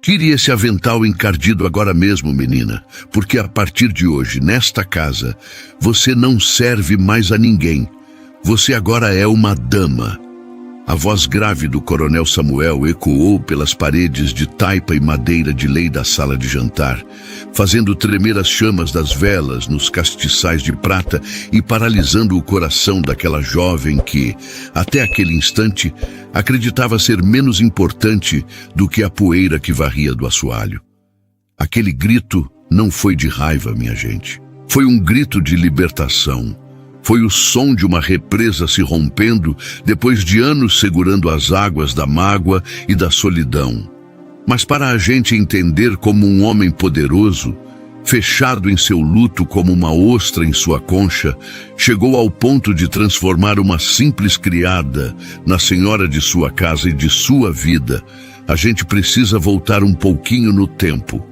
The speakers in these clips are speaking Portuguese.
Tire esse avental encardido agora mesmo, menina, porque a partir de hoje, nesta casa, você não serve mais a ninguém. Você agora é uma dama. A voz grave do coronel Samuel ecoou pelas paredes de taipa e madeira de lei da sala de jantar, fazendo tremer as chamas das velas nos castiçais de prata e paralisando o coração daquela jovem que, até aquele instante, acreditava ser menos importante do que a poeira que varria do assoalho. Aquele grito não foi de raiva, minha gente. Foi um grito de libertação. Foi o som de uma represa se rompendo depois de anos segurando as águas da mágoa e da solidão. Mas para a gente entender como um homem poderoso, fechado em seu luto como uma ostra em sua concha, chegou ao ponto de transformar uma simples criada na senhora de sua casa e de sua vida, a gente precisa voltar um pouquinho no tempo.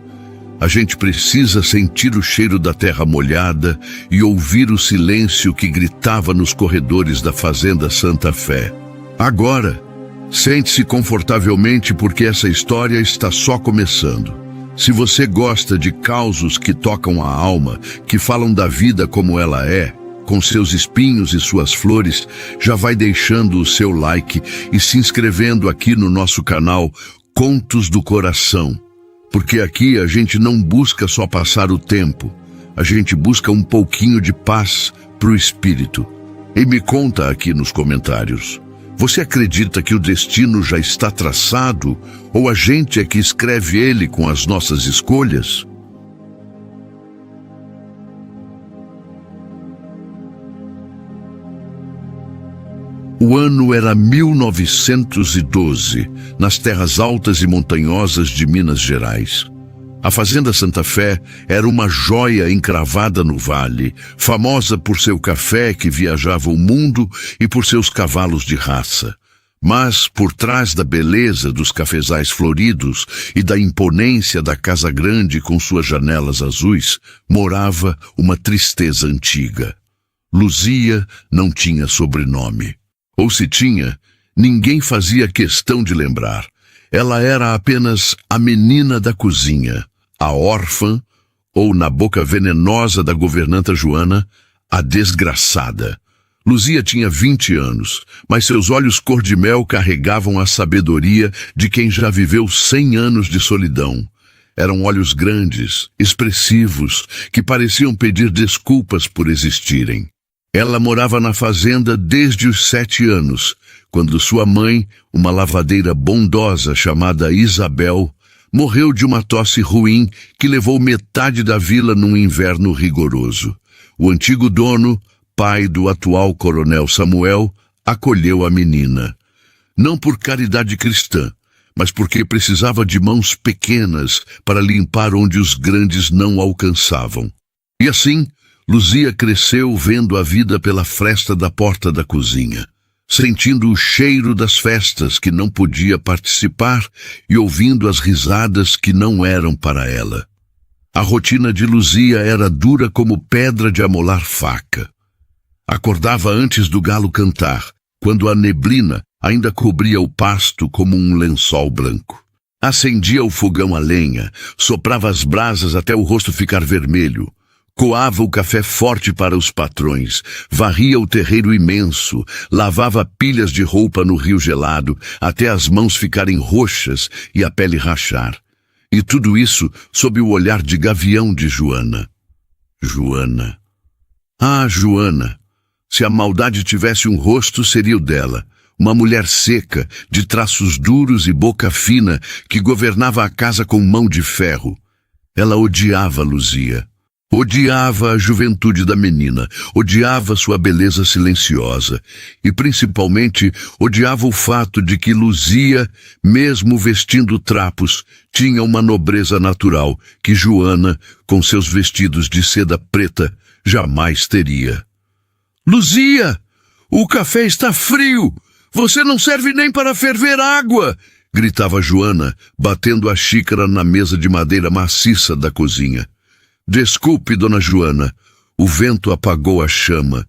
A gente precisa sentir o cheiro da terra molhada e ouvir o silêncio que gritava nos corredores da Fazenda Santa Fé. Agora, sente-se confortavelmente porque essa história está só começando. Se você gosta de causos que tocam a alma, que falam da vida como ela é, com seus espinhos e suas flores, já vai deixando o seu like e se inscrevendo aqui no nosso canal Contos do Coração. Porque aqui a gente não busca só passar o tempo, a gente busca um pouquinho de paz pro espírito. E me conta aqui nos comentários, você acredita que o destino já está traçado ou a gente é que escreve ele com as nossas escolhas? O ano era 1912, nas terras altas e montanhosas de Minas Gerais. A Fazenda Santa Fé era uma joia encravada no vale, famosa por seu café que viajava o mundo e por seus cavalos de raça. Mas, por trás da beleza dos cafezais floridos e da imponência da casa grande com suas janelas azuis, morava uma tristeza antiga. Luzia não tinha sobrenome. Ou se tinha, ninguém fazia questão de lembrar. Ela era apenas a menina da cozinha, a órfã, ou na boca venenosa da governanta Joana, a desgraçada. Luzia tinha 20 anos, mas seus olhos cor-de-mel carregavam a sabedoria de quem já viveu 100 anos de solidão. Eram olhos grandes, expressivos, que pareciam pedir desculpas por existirem. Ela morava na fazenda desde os 7 anos, quando sua mãe, uma lavadeira bondosa chamada Isabel, morreu de uma tosse ruim que levou metade da vila num inverno rigoroso. O antigo dono, pai do atual coronel Samuel, acolheu a menina. Não por caridade cristã, mas porque precisava de mãos pequenas para limpar onde os grandes não alcançavam. E assim, Luzia cresceu vendo a vida pela fresta da porta da cozinha, sentindo o cheiro das festas que não podia participar e ouvindo as risadas que não eram para ela. A rotina de Luzia era dura como pedra de amolar faca. Acordava antes do galo cantar, quando a neblina ainda cobria o pasto como um lençol branco. Acendia o fogão a lenha, soprava as brasas até o rosto ficar vermelho, coava o café forte para os patrões, varria o terreiro imenso, lavava pilhas de roupa no rio gelado, até as mãos ficarem roxas e a pele rachar. E tudo isso sob o olhar de gavião de Joana. Joana. Ah, Joana! Se a maldade tivesse um rosto, seria o dela. Uma mulher seca, de traços duros e boca fina, que governava a casa com mão de ferro. Ela odiava Luzia. Odiava a juventude da menina, odiava sua beleza silenciosa e, principalmente, odiava o fato de que Luzia, mesmo vestindo trapos, tinha uma nobreza natural que Joana, com seus vestidos de seda preta, jamais teria. Luzia! O café está frio! Você não serve nem para ferver água! Gritava Joana, batendo a xícara na mesa de madeira maciça da cozinha. Desculpe, dona Joana. O vento apagou a chama.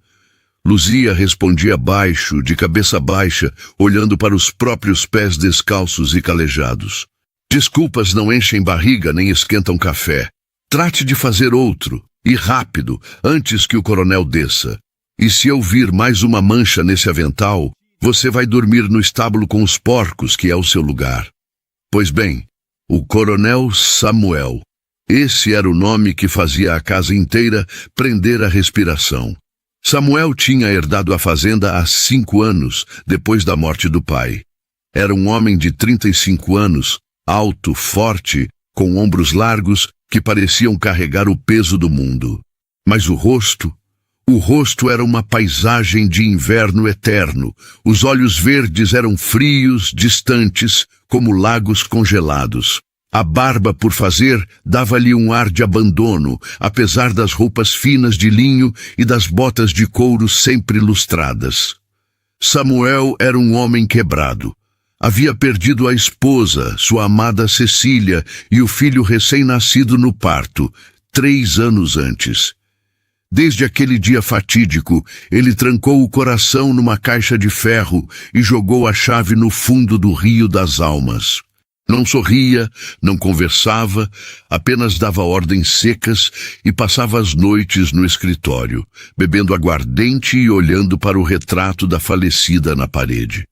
Luzia respondia baixo, de cabeça baixa, olhando para os próprios pés descalços e calejados. Desculpas não enchem barriga nem esquentam café. Trate de fazer outro, e rápido, antes que o coronel desça. E se eu vir mais uma mancha nesse avental, você vai dormir no estábulo com os porcos, que é o seu lugar. Pois bem, o coronel Samuel. Esse era o nome que fazia a casa inteira prender a respiração. Samuel tinha herdado a fazenda há 5 anos, depois da morte do pai. Era um homem de 35 anos, alto, forte, com ombros largos que pareciam carregar o peso do mundo. Mas o rosto era uma paisagem de inverno eterno. Os olhos verdes eram frios, distantes, como lagos congelados. A barba por fazer dava-lhe um ar de abandono, apesar das roupas finas de linho e das botas de couro sempre lustradas. Samuel era um homem quebrado. Havia perdido a esposa, sua amada Cecília, e o filho recém-nascido no parto, 3 anos antes. Desde aquele dia fatídico, ele trancou o coração numa caixa de ferro e jogou a chave no fundo do rio das almas. Não sorria, não conversava, apenas dava ordens secas e passava as noites no escritório, bebendo aguardente e olhando para o retrato da falecida na parede.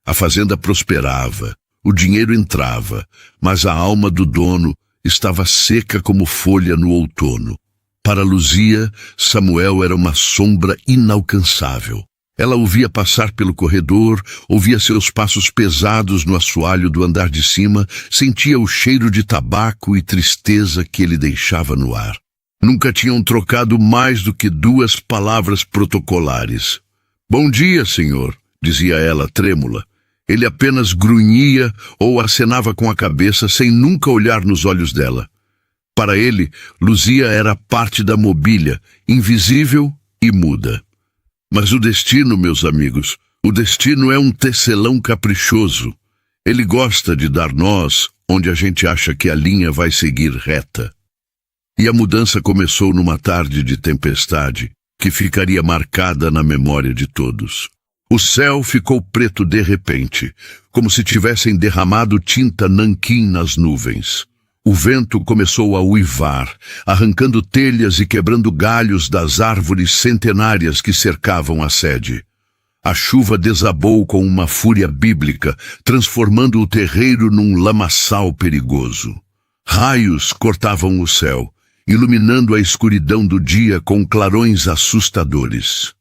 A fazenda prosperava, o dinheiro entrava, mas a alma do dono estava seca como folha no outono. Para Luzia, Samuel era uma sombra inalcançável. Ela o via passar pelo corredor, ouvia seus passos pesados no assoalho do andar de cima, sentia o cheiro de tabaco e tristeza que ele deixava no ar. Nunca tinham trocado mais do que 2 palavras protocolares. "Bom dia, senhor", dizia ela trêmula. Ele apenas grunhia ou acenava com a cabeça sem nunca olhar nos olhos dela. Para ele, Luzia era parte da mobília, invisível e muda. Mas o destino, meus amigos, o destino é um tecelão caprichoso. Ele gosta de dar nós onde a gente acha que a linha vai seguir reta. E a mudança começou numa tarde de tempestade, que ficaria marcada na memória de todos. O céu ficou preto de repente, como se tivessem derramado tinta nanquim nas nuvens. O vento começou a uivar, arrancando telhas e quebrando galhos das árvores centenárias que cercavam a sede. A chuva desabou com uma fúria bíblica, transformando o terreiro num lamaçal perigoso. Raios cortavam o céu, iluminando a escuridão do dia com clarões assustadores.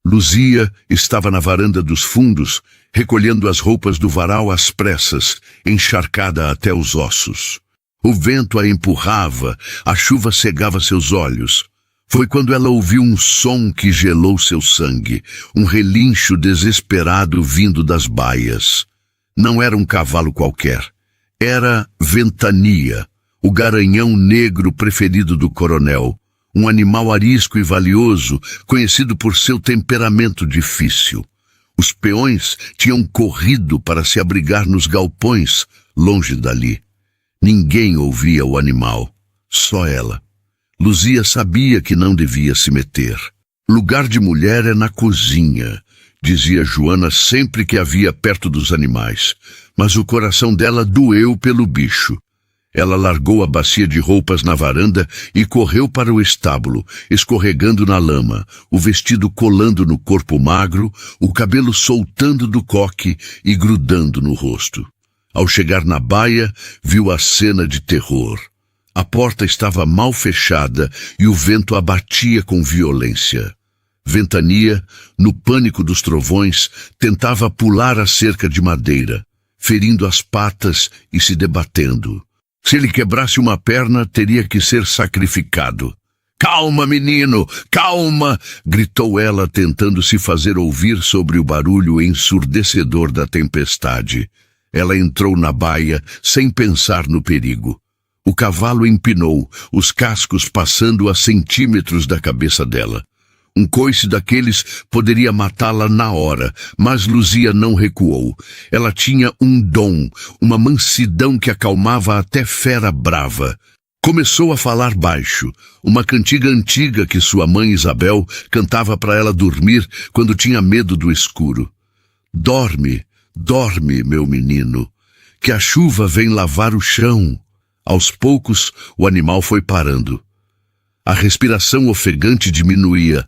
Luzia estava na varanda dos fundos, recolhendo as roupas do varal às pressas, encharcada até os ossos. O vento a empurrava, a chuva cegava seus olhos. Foi quando ela ouviu um som que gelou seu sangue, um relincho desesperado vindo das baias. Não era um cavalo qualquer. Era Ventania, o garanhão negro preferido do coronel, um animal arisco e valioso, conhecido por seu temperamento difícil. Os peões tinham corrido para se abrigar nos galpões, longe dali. Ninguém ouvia o animal, só ela. Luzia sabia que não devia se meter. Lugar de mulher é na cozinha, dizia Joana sempre que a via perto dos animais, mas o coração dela doeu pelo bicho. Ela largou a bacia de roupas na varanda e correu para o estábulo, escorregando na lama, o vestido colando no corpo magro, o cabelo soltando do coque e grudando no rosto. Ao chegar na baia, viu a cena de terror. A porta estava mal fechada e o vento a batia com violência. Ventania, no pânico dos trovões, tentava pular a cerca de madeira, ferindo as patas e se debatendo. Se ele quebrasse uma perna, teria que ser sacrificado. "Calma, menino, calma!" gritou ela, tentando se fazer ouvir sobre o barulho ensurdecedor da tempestade. Ela entrou na baia sem pensar no perigo. O cavalo empinou, os cascos passando a centímetros da cabeça dela. Um coice daqueles poderia matá-la na hora, mas Luzia não recuou. Ela tinha um dom, uma mansidão que acalmava até fera brava. Começou a falar baixo, uma cantiga antiga que sua mãe Isabel cantava para ela dormir quando tinha medo do escuro. "Dorme, dorme, meu menino. que a chuva vem lavar o chão. Aos poucos, o animal foi parando. A respiração ofegante diminuía.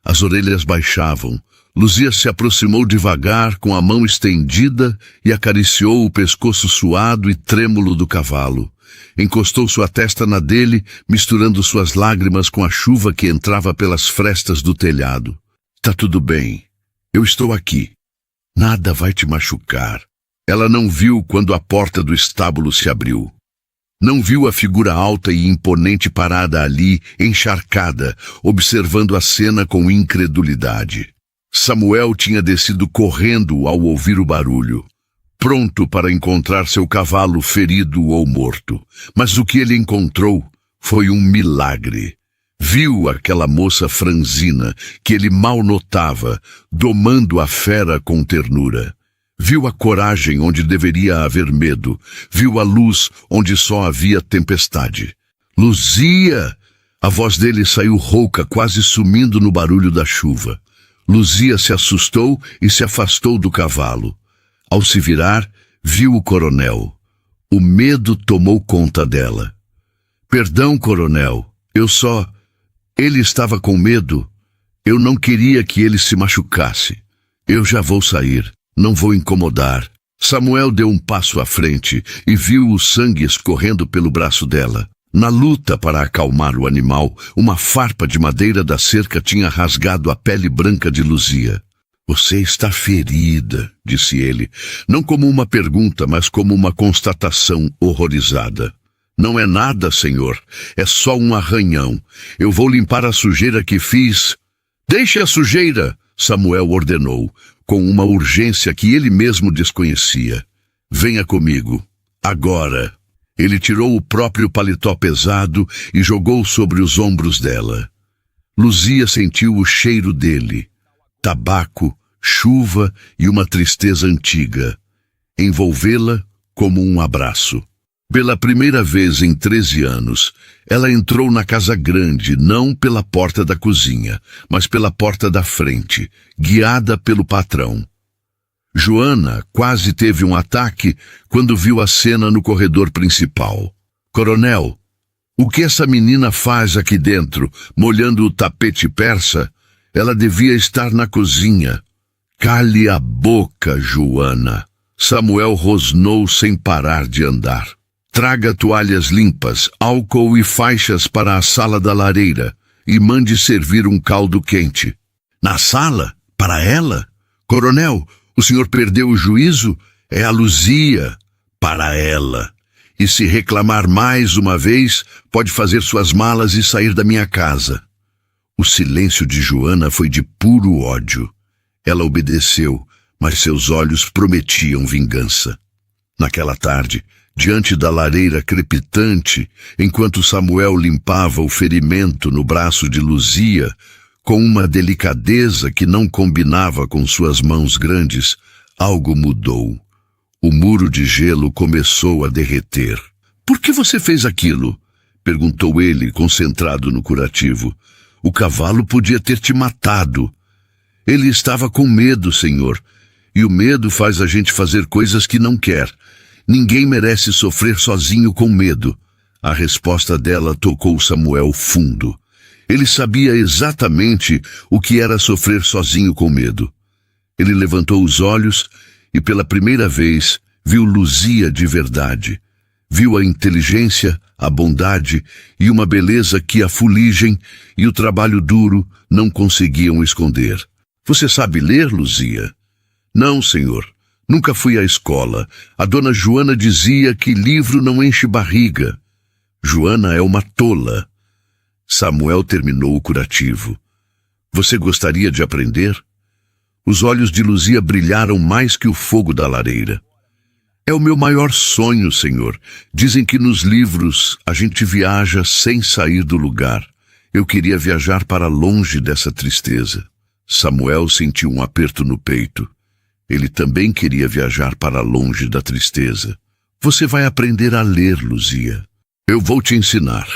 As orelhas baixavam. Luzia se aproximou devagar, com a mão estendida, e acariciou o pescoço suado e trêmulo do cavalo. Encostou sua testa na dele, misturando suas lágrimas com a chuva que entrava pelas frestas do telhado. Tá tudo bem. Eu estou aqui. Nada vai te machucar. Ela não viu quando a porta do estábulo se abriu. Não viu a figura alta e imponente parada ali, encharcada, observando a cena com incredulidade. Samuel tinha descido correndo ao ouvir o barulho, pronto para encontrar seu cavalo ferido ou morto. Mas o que ele encontrou foi um milagre. Viu aquela moça franzina, que ele mal notava, domando a fera com ternura. Viu a coragem onde deveria haver medo. Viu a luz onde só havia tempestade. Luzia! A voz dele saiu rouca, quase sumindo no barulho da chuva. Luzia se assustou e se afastou do cavalo. Ao se virar, viu o coronel. O medo tomou conta dela. Perdão, coronel, Ele estava com medo. Eu não queria que ele se machucasse. Eu já vou sair. Não vou incomodar. Samuel deu um passo à frente e viu o sangue escorrendo pelo braço dela. Na luta para acalmar o animal, uma farpa de madeira da cerca tinha rasgado a pele branca de Luzia. Você está ferida, disse ele, não como uma pergunta, mas como uma constatação horrorizada. Não é nada, senhor, é só um arranhão. Eu vou limpar a sujeira que fiz. Deixe a sujeira, Samuel ordenou, com uma urgência que ele mesmo desconhecia. Venha comigo, agora. Ele tirou o próprio paletó pesado e jogou sobre os ombros dela. Luzia sentiu o cheiro dele. Tabaco, chuva e uma tristeza antiga. Envolvê-la como um abraço. Pela primeira vez em 13 anos, ela entrou na casa grande, não pela porta da cozinha, mas pela porta da frente, guiada pelo patrão. Joana quase teve um ataque quando viu a cena no corredor principal. Coronel, o que essa menina faz aqui dentro, molhando o tapete persa? Ela devia estar na cozinha. Cale a boca, Joana. Samuel rosnou sem parar de andar. Traga toalhas limpas, álcool e faixas para a sala da lareira e mande servir um caldo quente. Na sala? Para ela? Coronel, o senhor perdeu o juízo? É a Luzia. Para ela. E se reclamar mais uma vez, pode fazer suas malas e sair da minha casa. O silêncio de Joana foi de puro ódio. Ela obedeceu, mas seus olhos prometiam vingança. Naquela tarde, diante da lareira crepitante, enquanto Samuel limpava o ferimento no braço de Luzia, com uma delicadeza que não combinava com suas mãos grandes, algo mudou. O muro de gelo começou a derreter. Por que você fez aquilo? Perguntou ele, concentrado no curativo. O cavalo podia ter te matado. Ele estava com medo, senhor. E o medo faz a gente fazer coisas que não quer. Ninguém merece sofrer sozinho com medo. A resposta dela tocou Samuel fundo. Ele sabia exatamente o que era sofrer sozinho com medo. Ele levantou os olhos e pela primeira vez viu Luzia de verdade. Viu a inteligência, a bondade e uma beleza que a fuligem e o trabalho duro não conseguiam esconder. Você sabe ler, Luzia? Não, senhor. Nunca fui à escola. A dona Joana dizia que livro não enche barriga. Joana é uma tola. Samuel terminou o curativo. Você gostaria de aprender? Os olhos de Luzia brilharam mais que o fogo da lareira. É o meu maior sonho, senhor. Dizem que nos livros a gente viaja sem sair do lugar. Eu queria viajar para longe dessa tristeza. Samuel sentiu um aperto no peito. Ele também queria viajar para longe da tristeza. Você vai aprender a ler, Luzia. Eu vou te ensinar.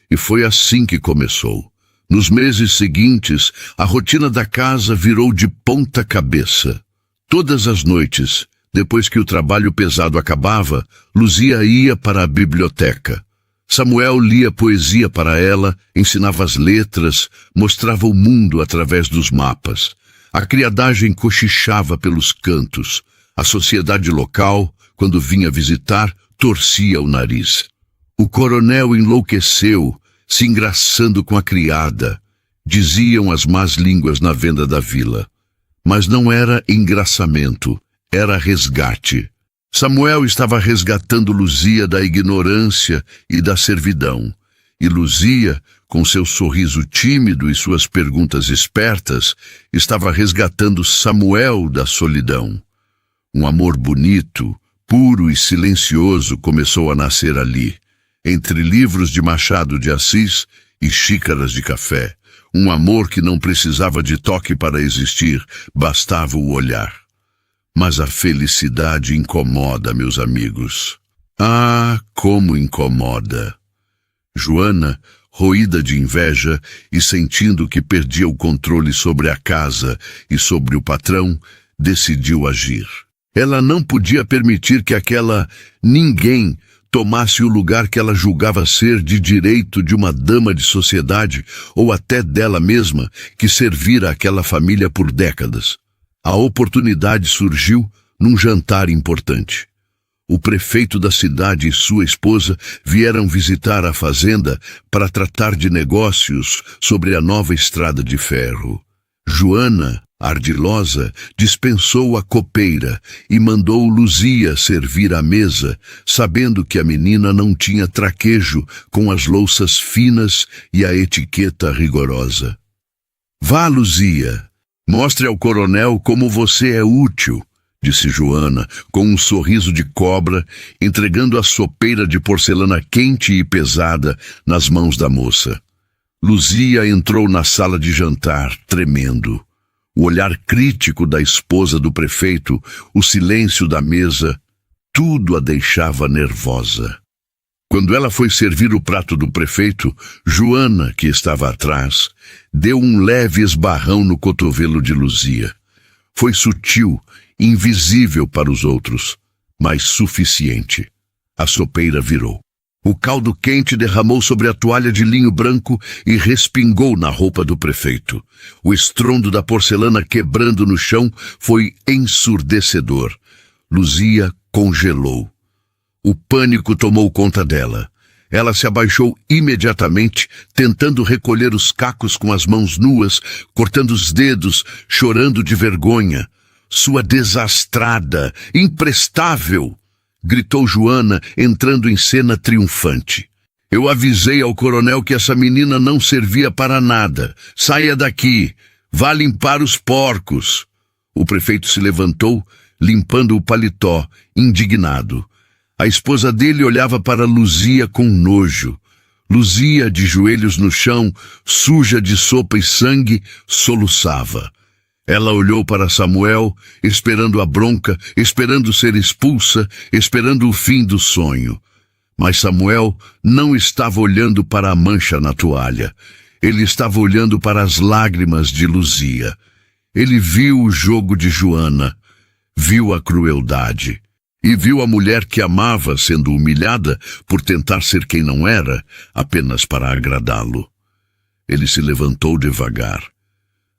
E foi assim que começou. Nos meses seguintes, a rotina da casa virou de ponta cabeça. Todas as noites, Depois que o trabalho pesado acabava, Luzia ia para a biblioteca. Samuel lia poesia para ela, ensinava as letras, mostrava o mundo através dos mapas. A criadagem cochichava pelos cantos. A sociedade local, quando vinha visitar, torcia o nariz. O coronel enlouqueceu, se engraçando com a criada. Diziam as más línguas na venda da vila. Mas não era engraçamento, era resgate. Samuel estava resgatando Luzia da ignorância e da servidão. E Luzia, com seu sorriso tímido e suas perguntas espertas, estava resgatando Samuel da solidão. Um amor bonito, puro e silencioso começou a nascer ali, entre livros de Machado de Assis e xícaras de café. Um amor que não precisava de toque para existir, bastava o olhar. Mas a felicidade incomoda, meus amigos. Ah, como incomoda! Joana, roída de inveja e sentindo que perdia o controle sobre a casa e sobre o patrão, decidiu agir. Ela não podia permitir que aquela ninguém tomasse o lugar que ela julgava ser de direito de uma dama de sociedade ou até dela mesma, que servira aquela família por décadas. A oportunidade surgiu num jantar importante. O prefeito da cidade e sua esposa vieram visitar a fazenda para tratar de negócios sobre a nova estrada de ferro. Joana, ardilosa, dispensou a copeira e mandou Luzia servir à mesa, sabendo que a menina não tinha traquejo com as louças finas e a etiqueta rigorosa. Vá, Luzia, mostre ao coronel como você é útil, disse Joana, com um sorriso de cobra, entregando a sopeira de porcelana quente e pesada nas mãos da moça. Luzia entrou na sala de jantar, tremendo. O olhar crítico da esposa do prefeito, o silêncio da mesa, tudo a deixava nervosa. Quando ela foi servir o prato do prefeito, Joana, que estava atrás, deu um leve esbarrão no cotovelo de Luzia. Foi sutil, invisível para os outros, mas suficiente. A sopeira virou. O caldo quente derramou sobre a toalha de linho branco e respingou na roupa do prefeito. O estrondo da porcelana quebrando no chão foi ensurdecedor. Luzia congelou. O pânico tomou conta dela. Ela se abaixou imediatamente, tentando recolher os cacos com as mãos nuas, cortando os dedos, chorando de vergonha. Sua desastrada, imprestável! Gritou Joana, entrando em cena triunfante. Eu avisei ao coronel que essa menina não servia para nada. Saia daqui! Vá limpar os porcos! O prefeito se levantou, limpando o paletó, indignado. A esposa dele olhava para Luzia com nojo. Luzia, de joelhos no chão, suja de sopa e sangue, soluçava. Ela olhou para Samuel, esperando a bronca, esperando ser expulsa, esperando o fim do sonho. Mas Samuel não estava olhando para a mancha na toalha. Ele estava olhando para as lágrimas de Luzia. Ele viu o jogo de Joana, viu a crueldade. E viu a mulher que amava sendo humilhada por tentar ser quem não era, apenas para agradá-lo. Ele se levantou devagar.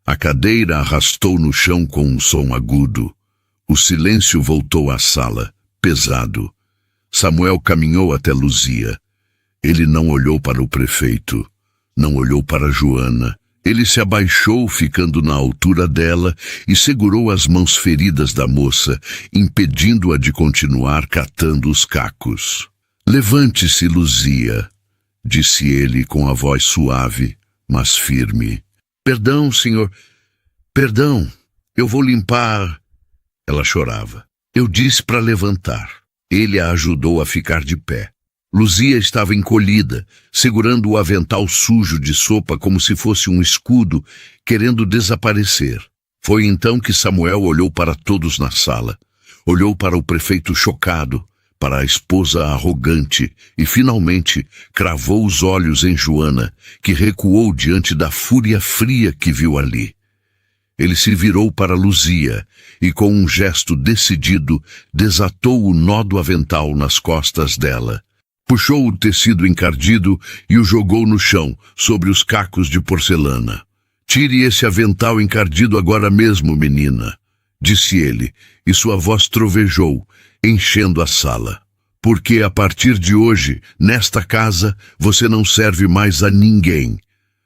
A cadeira arrastou no chão com um som agudo. O silêncio voltou à sala, pesado. Samuel caminhou até Luzia. Ele não olhou para o prefeito, não olhou para Joana. Ele se abaixou, ficando na altura dela, e segurou as mãos feridas da moça, impedindo-a de continuar catando os cacos. Levante-se, Luzia, disse ele com a voz suave, mas firme. Perdão, senhor. Perdão. Eu vou limpar. Ela chorava. Eu disse para levantar. Ele a ajudou a ficar de pé. Luzia estava encolhida, segurando o avental sujo de sopa como se fosse um escudo, querendo desaparecer. Foi então que Samuel olhou para todos na sala. Olhou para o prefeito chocado, para a esposa arrogante e, finalmente, cravou os olhos em Joana, que recuou diante da fúria fria que viu ali. Ele se virou para Luzia e, com um gesto decidido, desatou o nó do avental nas costas dela. Puxou o tecido encardido e o jogou no chão, sobre os cacos de porcelana. "Tire esse avental encardido agora mesmo, menina", disse ele, e sua voz trovejou, enchendo a sala. "Porque a partir de hoje, nesta casa, você não serve mais a ninguém.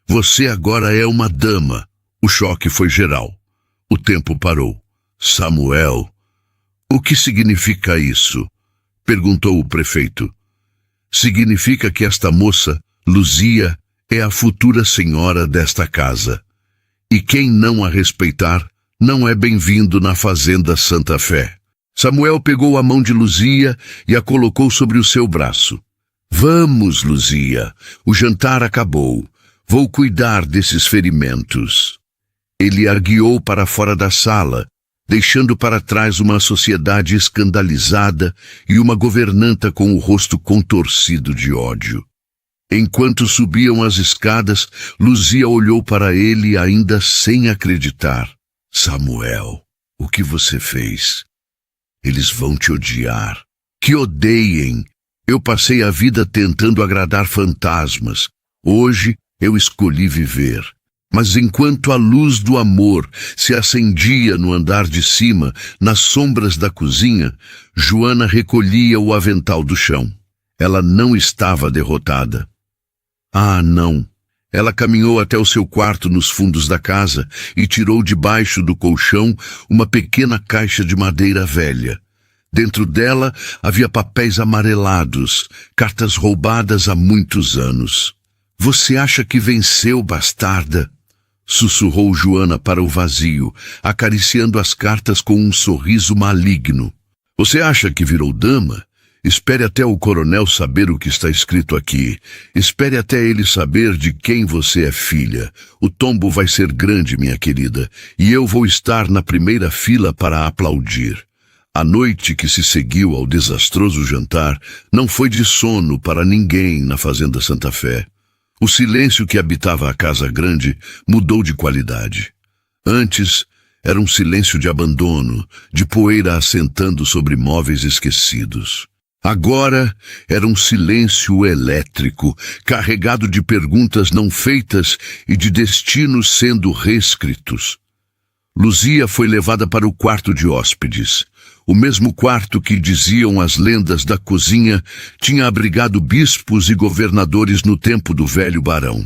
Você agora é uma dama." O choque foi geral. O tempo parou. "Samuel, o que significa isso?" perguntou o prefeito. "Significa que esta moça, Luzia, é a futura senhora desta casa. E quem não a respeitar, não é bem-vindo na fazenda Santa Fé." Samuel pegou a mão de Luzia e a colocou sobre o seu braço. "Vamos, Luzia, o jantar acabou. Vou cuidar desses ferimentos." Ele a guiou para fora da sala, deixando para trás uma sociedade escandalizada e uma governanta com o rosto contorcido de ódio. Enquanto subiam as escadas, Luzia olhou para ele ainda sem acreditar. "Samuel, o que você fez? Eles vão te odiar. Que odeiem! Eu passei a vida tentando agradar fantasmas. Hoje eu escolhi viver." Mas enquanto a luz do amor se acendia no andar de cima, nas sombras da cozinha, Joana recolhia o avental do chão. Ela não estava derrotada. Ah, não! Ela caminhou até o seu quarto nos fundos da casa e tirou debaixo do colchão uma pequena caixa de madeira velha. Dentro dela havia papéis amarelados, cartas roubadas há muitos anos. "Você acha que venceu, bastarda?" sussurrou Joana para o vazio, acariciando as cartas com um sorriso maligno. "Você acha que virou dama? Espere até o coronel saber o que está escrito aqui. Espere até ele saber de quem você é filha. O tombo vai ser grande, minha querida, e eu vou estar na primeira fila para aplaudir." A noite que se seguiu ao desastroso jantar não foi de sono para ninguém na fazenda Santa Fé. O silêncio que habitava a casa grande mudou de qualidade. Antes, era um silêncio de abandono, de poeira assentando sobre móveis esquecidos. Agora, era um silêncio elétrico, carregado de perguntas não feitas e de destinos sendo reescritos. Luzia foi levada para o quarto de hóspedes. O mesmo quarto que, diziam as lendas da cozinha, tinha abrigado bispos e governadores no tempo do velho barão.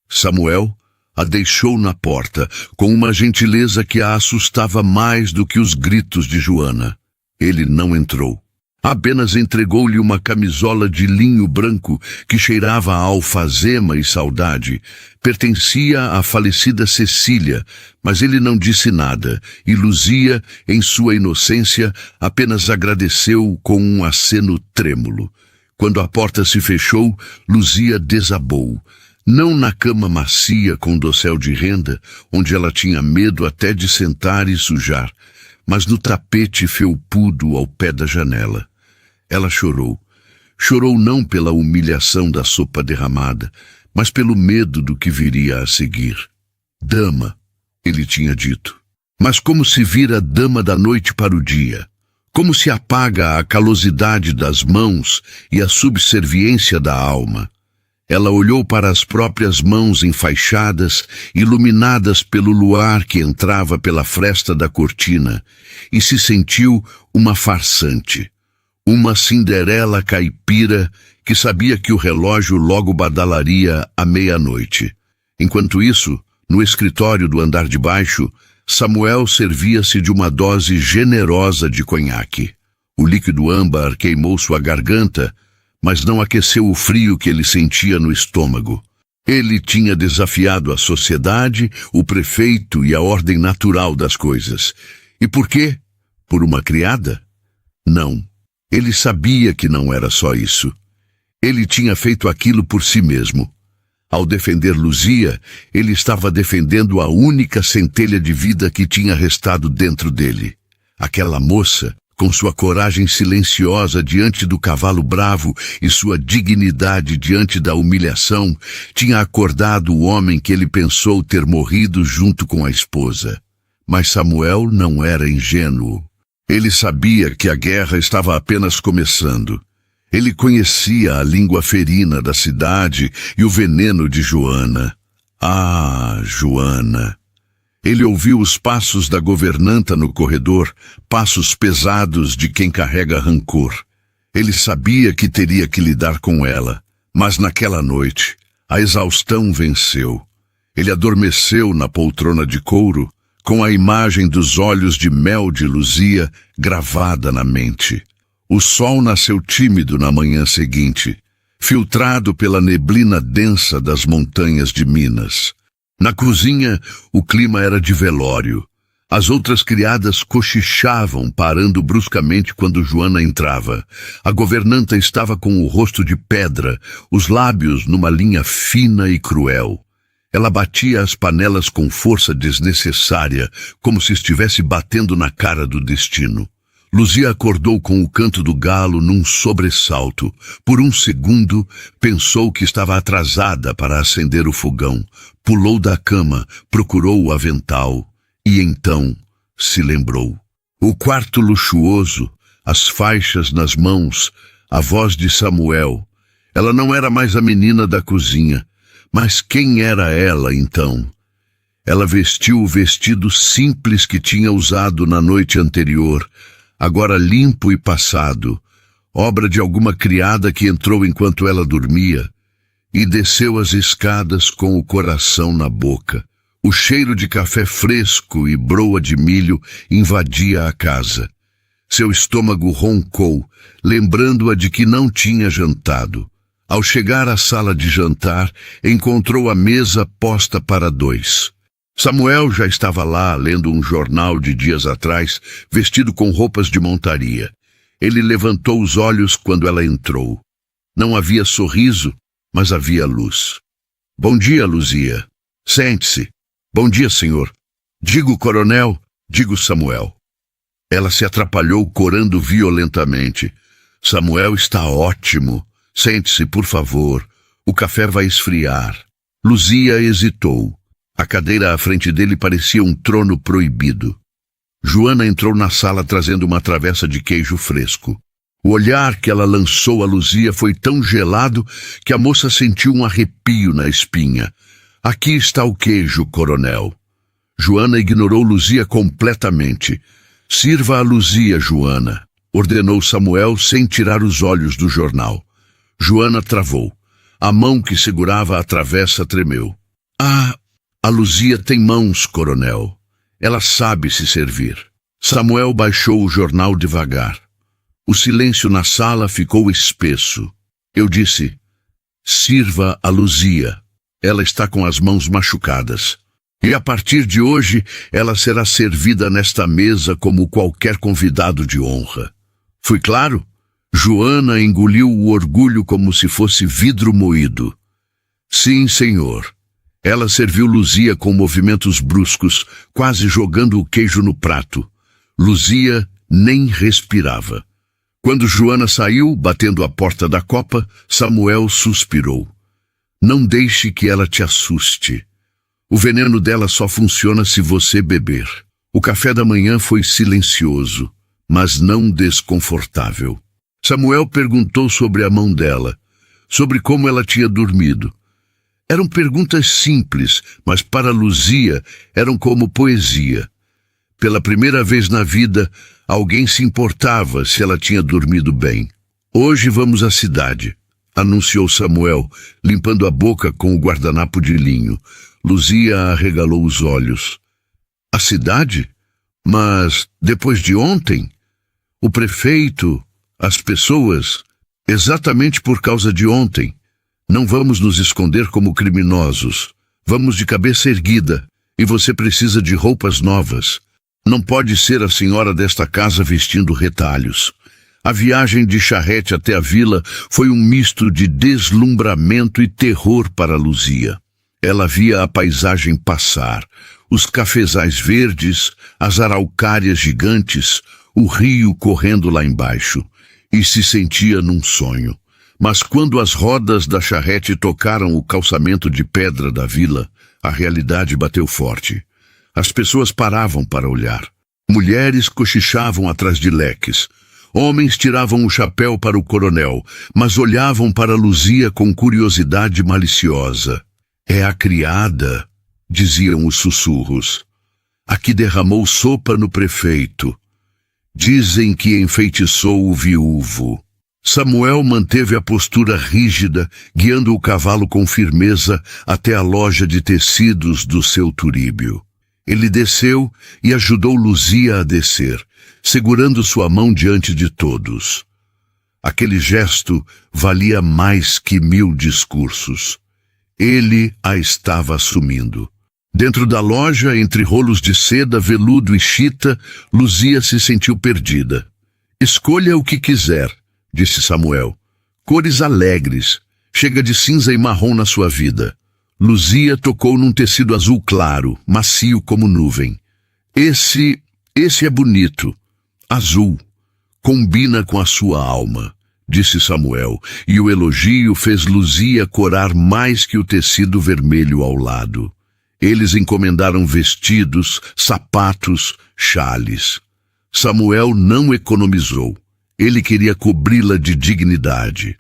Samuel a deixou na porta, com uma gentileza que a assustava mais do que os gritos de Joana. Ele não entrou. Apenas entregou-lhe uma camisola de linho branco que cheirava a alfazema e saudade. Pertencia à falecida Cecília, mas ele não disse nada, e Luzia, em sua inocência, apenas agradeceu com um aceno trêmulo. Quando a porta se fechou, Luzia desabou. Não na cama macia com dossel de renda, onde ela tinha medo até de sentar e sujar, mas no tapete felpudo ao pé da janela. Ela chorou. Chorou não pela humilhação da sopa derramada, mas pelo medo do que viria a seguir. "Dama", ele tinha dito. Mas como se vira dama da noite para o dia? Como se apaga a calosidade das mãos e a subserviência da alma? Ela olhou para as próprias mãos enfaixadas, iluminadas pelo luar que entrava pela fresta da cortina, e se sentiu uma farsante. Uma Cinderela caipira que sabia que o relógio logo badalaria à meia-noite. Enquanto isso, no escritório do andar de baixo, Samuel servia-se de uma dose generosa de conhaque. O líquido âmbar queimou sua garganta, mas não aqueceu o frio que ele sentia no estômago. Ele tinha desafiado a sociedade, o prefeito e a ordem natural das coisas. E por quê? Por uma criada? Não. Ele sabia que não era só isso. Ele tinha feito aquilo por si mesmo. Ao defender Luzia, ele estava defendendo a única centelha de vida que tinha restado dentro dele. Aquela moça, com sua coragem silenciosa diante do cavalo bravo e sua dignidade diante da humilhação, tinha acordado o homem que ele pensou ter morrido junto com a esposa. Mas Samuel não era ingênuo. Ele sabia que a guerra estava apenas começando. Ele conhecia a língua ferina da cidade e o veneno de Joana. Ah, Joana! Ele ouviu os passos da governanta no corredor, passos pesados de quem carrega rancor. Ele sabia que teria que lidar com ela, mas naquela noite, a exaustão venceu. Ele adormeceu na poltrona de couro, com a imagem dos olhos de mel de Luzia gravada na mente. O sol nasceu tímido na manhã seguinte, filtrado pela neblina densa das montanhas de Minas. Na cozinha, o clima era de velório. As outras criadas cochichavam, parando bruscamente quando Joana entrava. A governanta estava com o rosto de pedra, os lábios numa linha fina e cruel. Ela batia as panelas com força desnecessária, como se estivesse batendo na cara do destino. Luzia acordou com o canto do galo num sobressalto. Por um segundo, pensou que estava atrasada para acender o fogão. Pulou da cama, procurou o avental e então se lembrou. O quarto luxuoso, as faixas nas mãos, a voz de Samuel. Ela não era mais a menina da cozinha. Mas quem era ela, então? Ela vestiu o vestido simples que tinha usado na noite anterior, agora limpo e passado, obra de alguma criada que entrou enquanto ela dormia, e desceu as escadas com o coração na boca. O cheiro de café fresco e broa de milho invadia a casa. Seu estômago roncou, lembrando-a de que não tinha jantado. Ao chegar à sala de jantar, encontrou a mesa posta para dois. Samuel já estava lá, lendo um jornal de dias atrás, vestido com roupas de montaria. Ele levantou os olhos quando ela entrou. Não havia sorriso, mas havia luz. Bom dia, Luzia. Sente-se. Bom dia, senhor. Digo, coronel, digo, Samuel. Ela se atrapalhou, corando violentamente. Samuel está ótimo. Sente-se, por favor. O café vai esfriar. Luzia hesitou. A cadeira à frente dele parecia um trono proibido. Joana entrou na sala trazendo uma travessa de queijo fresco. O olhar que ela lançou a Luzia foi tão gelado que a moça sentiu um arrepio na espinha. Aqui está o queijo, coronel. Joana ignorou Luzia completamente. Sirva a Luzia, Joana, ordenou Samuel sem tirar os olhos do jornal. Joana travou. A mão que segurava a travessa tremeu. A Luzia tem mãos, coronel. Ela sabe se servir. Samuel baixou o jornal devagar. O silêncio na sala ficou espesso. Eu disse, sirva a Luzia. Ela está com as mãos machucadas. E a partir de hoje, ela será servida nesta mesa como qualquer convidado de honra. Fui claro? Joana engoliu o orgulho como se fosse vidro moído. Sim, senhor. Ela serviu Luzia com movimentos bruscos, quase jogando o queijo no prato. Luzia nem respirava. Quando Joana saiu, batendo a porta da copa, Samuel suspirou. Não deixe que ela te assuste. O veneno dela só funciona se você beber. O café da manhã foi silencioso, mas não desconfortável. Samuel perguntou sobre a mão dela, sobre como ela tinha dormido. Eram perguntas simples, mas para Luzia eram como poesia. Pela primeira vez na vida, alguém se importava se ela tinha dormido bem. Hoje vamos à cidade, anunciou Samuel, limpando a boca com o guardanapo de linho. Luzia arregalou os olhos. A cidade? Mas depois de ontem? O prefeito, as pessoas, exatamente por causa de ontem. Não vamos nos esconder como criminosos. Vamos de cabeça erguida, e você precisa de roupas novas. Não pode ser a senhora desta casa vestindo retalhos. A viagem de charrete até a vila foi um misto de deslumbramento e terror para Luzia. Ela via a paisagem passar, os cafezais verdes, as araucárias gigantes, o rio correndo lá embaixo, e se sentia num sonho. Mas quando as rodas da charrete tocaram o calçamento de pedra da vila, a realidade bateu forte. As pessoas paravam para olhar. Mulheres cochichavam atrás de leques. Homens tiravam o chapéu para o coronel, mas olhavam para Luzia com curiosidade maliciosa. É a criada, diziam os sussurros. A que derramou sopa no prefeito. Dizem que enfeitiçou o viúvo. Samuel manteve a postura rígida, guiando o cavalo com firmeza até a loja de tecidos do seu turíbio. Ele desceu e ajudou Luzia a descer, segurando sua mão diante de todos. Aquele gesto valia mais que 1000 discursos. Ele a estava assumindo. Dentro da loja, entre rolos de seda, veludo e chita, Luzia se sentiu perdida. Escolha o que quiser, disse Samuel. Cores alegres. Chega de cinza e marrom na sua vida. Luzia tocou num tecido azul claro, macio como nuvem. Esse é bonito. Azul. Combina com a sua alma, disse Samuel, e o elogio fez Luzia corar mais que o tecido vermelho ao lado. Eles encomendaram vestidos, sapatos, xales. Samuel não economizou. Ele queria cobri-la de dignidade.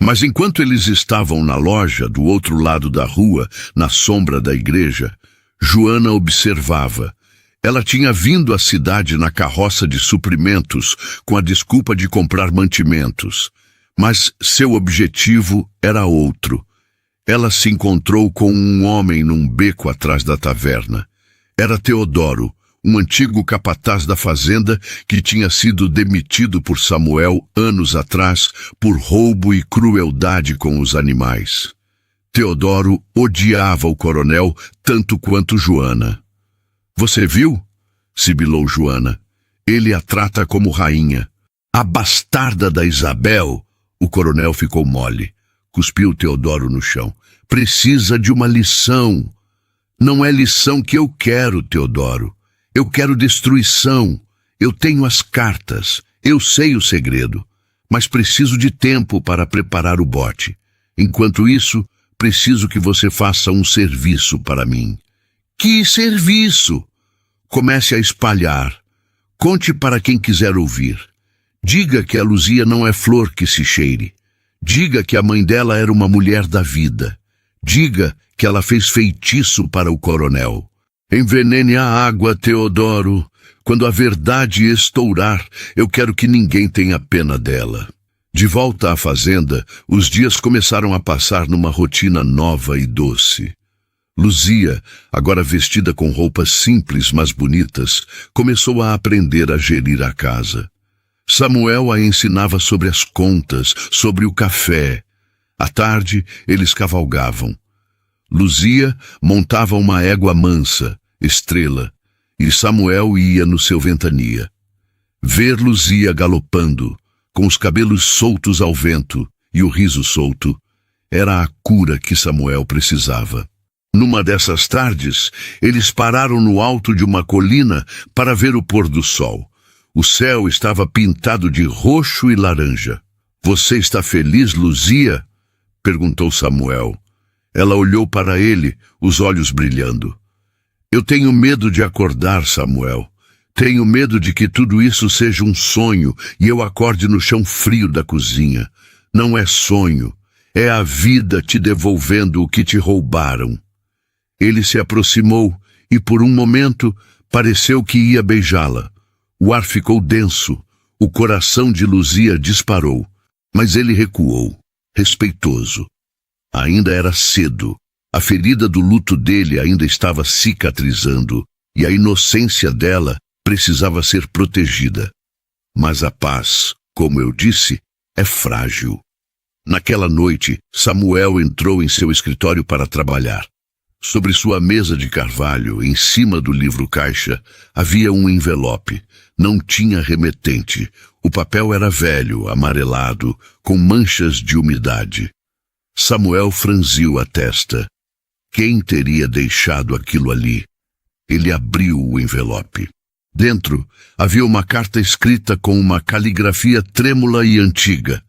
Mas enquanto eles estavam na loja, do outro lado da rua, na sombra da igreja, Joana observava. Ela tinha vindo à cidade na carroça de suprimentos com a desculpa de comprar mantimentos. Mas seu objetivo era outro. Ela se encontrou com um homem num beco atrás da taverna. Era Teodoro, um antigo capataz da fazenda que tinha sido demitido por Samuel anos atrás por roubo e crueldade com os animais. Teodoro odiava o coronel tanto quanto Joana. Você viu? Sibilou Joana. Ele a trata como rainha. A bastarda da Isabel. O coronel ficou mole. Cuspiu Teodoro no chão. Precisa de uma lição. Não é lição que eu quero, Teodoro. Eu quero destruição. Eu tenho as cartas. Eu sei o segredo. Mas preciso de tempo para preparar o bote. Enquanto isso, preciso que você faça um serviço para mim. Que serviço? Comece a espalhar. Conte para quem quiser ouvir. Diga que a Luzia não é flor que se cheire. Diga que a mãe dela era uma mulher da vida. Diga que ela fez feitiço para o coronel. Envenene a água, Teodoro. Quando a verdade estourar, eu quero que ninguém tenha pena dela. De volta à fazenda, os dias começaram a passar numa rotina nova e doce. Luzia, agora vestida com roupas simples mas bonitas, começou a aprender a gerir a casa. Samuel a ensinava sobre as contas, sobre o café. À tarde, eles cavalgavam. Luzia montava uma égua mansa, Estrela, e Samuel ia no seu ventania. Ver Luzia galopando, com os cabelos soltos ao vento e o riso solto, era a cura que Samuel precisava. Numa dessas tardes, eles pararam no alto de uma colina para ver o pôr do sol. O céu estava pintado de roxo e laranja. Você está feliz, Luzia? Perguntou Samuel. Ela olhou para ele, os olhos brilhando. Eu tenho medo de acordar, Samuel. Tenho medo de que tudo isso seja um sonho e eu acorde no chão frio da cozinha. Não é sonho, é a vida te devolvendo o que te roubaram. Ele se aproximou e, por um momento, pareceu que ia beijá-la. O ar ficou denso, o coração de Luzia disparou, mas ele recuou, respeitoso. Ainda era cedo, a ferida do luto dele ainda estava cicatrizando e a inocência dela precisava ser protegida. Mas a paz, como eu disse, é frágil. Naquela noite, Samuel entrou em seu escritório para trabalhar. Sobre sua mesa de carvalho, em cima do livro-caixa, havia um envelope. Não tinha remetente. O papel era velho, amarelado, com manchas de umidade. Samuel franziu a testa. Quem teria deixado aquilo ali? Ele abriu o envelope. Dentro havia uma carta escrita com uma caligrafia trêmula e antiga.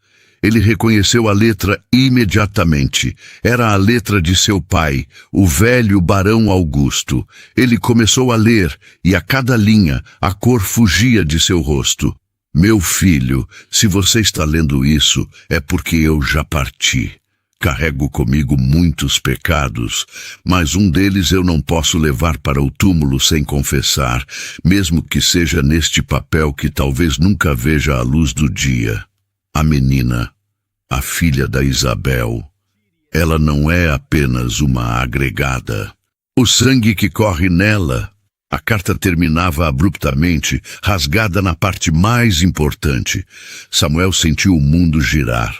Ele reconheceu a letra imediatamente. Era a letra de seu pai, o velho Barão Augusto. Ele começou a ler, e a cada linha, a cor fugia de seu rosto. Meu filho, se você está lendo isso, é porque eu já parti. Carrego comigo muitos pecados, mas um deles eu não posso levar para o túmulo sem confessar, mesmo que seja neste papel que talvez nunca veja a luz do dia. A menina, a filha da Isabel, ela não é apenas uma agregada. O sangue que corre nela. A carta terminava abruptamente, rasgada na parte mais importante. Samuel sentiu o mundo girar.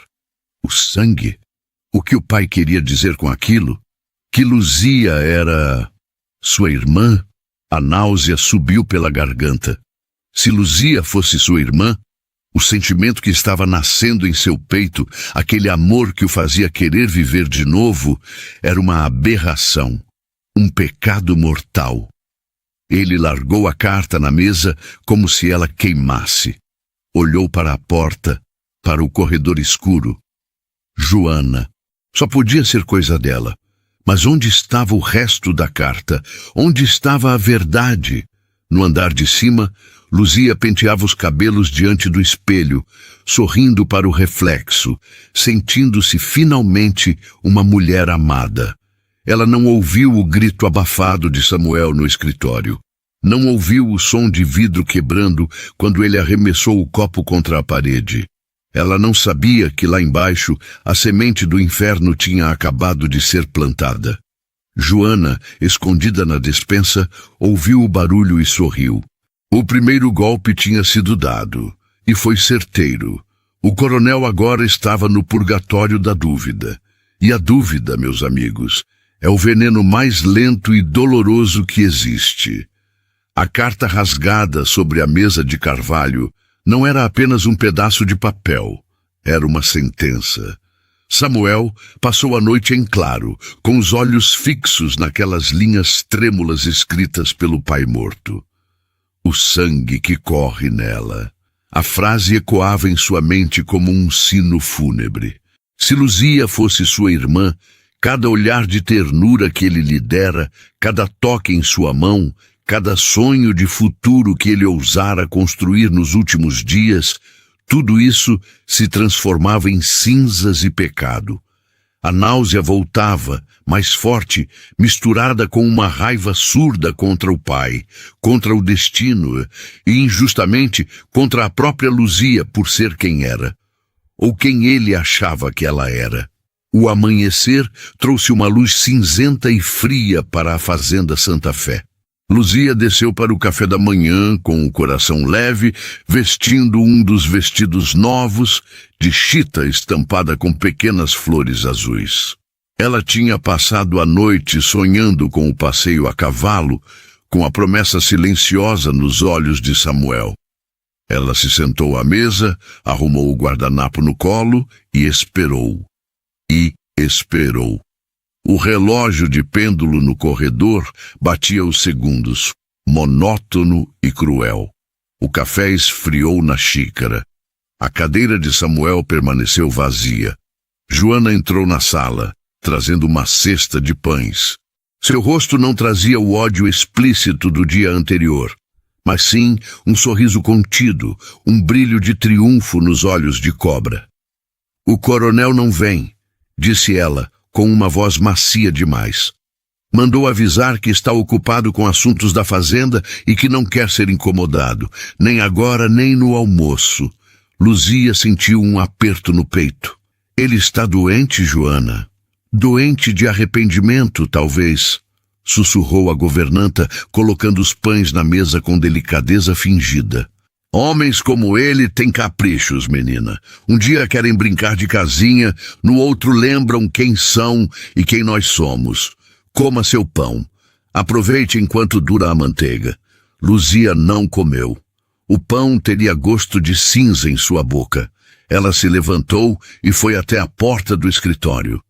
O sangue? O que o pai queria dizer com aquilo? Que Luzia era sua irmã? A náusea subiu pela garganta. Se Luzia fosse sua irmã, o sentimento que estava nascendo em seu peito, aquele amor que o fazia querer viver de novo, era uma aberração, um pecado mortal. Ele largou a carta na mesa como se ela queimasse. Olhou para a porta, para o corredor escuro. Joana. Só podia ser coisa dela. Mas onde estava o resto da carta? Onde estava a verdade? No andar de cima, Luzia penteava os cabelos diante do espelho, sorrindo para o reflexo, sentindo-se finalmente uma mulher amada. Ela não ouviu o grito abafado de Samuel no escritório. Não ouviu o som de vidro quebrando quando ele arremessou o copo contra a parede. Ela não sabia que lá embaixo a semente do inferno tinha acabado de ser plantada. Joana, escondida na despensa, ouviu o barulho e sorriu. O primeiro golpe tinha sido dado, e foi certeiro. O coronel agora estava no purgatório da dúvida. E a dúvida, meus amigos, é o veneno mais lento e doloroso que existe. A carta rasgada sobre a mesa de carvalho não era apenas um pedaço de papel, era uma sentença. Samuel passou a noite em claro, com os olhos fixos naquelas linhas trêmulas escritas pelo pai morto. O sangue que corre nela. A frase ecoava em sua mente como um sino fúnebre. Se Luzia fosse sua irmã, cada olhar de ternura que ele lhe dera, cada toque em sua mão, cada sonho de futuro que ele ousara construir nos últimos dias, tudo isso se transformava em cinzas e pecado. A náusea voltava, mais forte, misturada com uma raiva surda contra o pai, contra o destino e, injustamente, contra a própria Luzia por ser quem era, ou quem ele achava que ela era. O amanhecer trouxe uma luz cinzenta e fria para a fazenda Santa Fé. Luzia desceu para o café da manhã com o coração leve, vestindo um dos vestidos novos, de chita estampada com pequenas flores azuis. Ela tinha passado a noite sonhando com o passeio a cavalo, com a promessa silenciosa nos olhos de Samuel. Ela se sentou à mesa, arrumou o guardanapo no colo e esperou. E esperou. O relógio de pêndulo no corredor batia os segundos, monótono e cruel. O café esfriou na xícara. A cadeira de Samuel permaneceu vazia. Joana entrou na sala, trazendo uma cesta de pães. Seu rosto não trazia o ódio explícito do dia anterior, mas sim um sorriso contido, um brilho de triunfo nos olhos de cobra. "O coronel não vem", disse ela, com uma voz macia demais. "Mandou avisar que está ocupado com assuntos da fazenda e que não quer ser incomodado, nem agora nem no almoço." Luzia sentiu um aperto no peito. "Ele está doente, Joana. Doente de arrependimento, talvez", sussurrou a governanta, colocando os pães na mesa com delicadeza fingida. "Homens como ele têm caprichos, menina. Um dia querem brincar de casinha, no outro lembram quem são e quem nós somos. Coma seu pão. Aproveite enquanto dura a manteiga." Luzia não comeu. O pão teria gosto de cinza em sua boca. Ela se levantou e foi até a porta do escritório.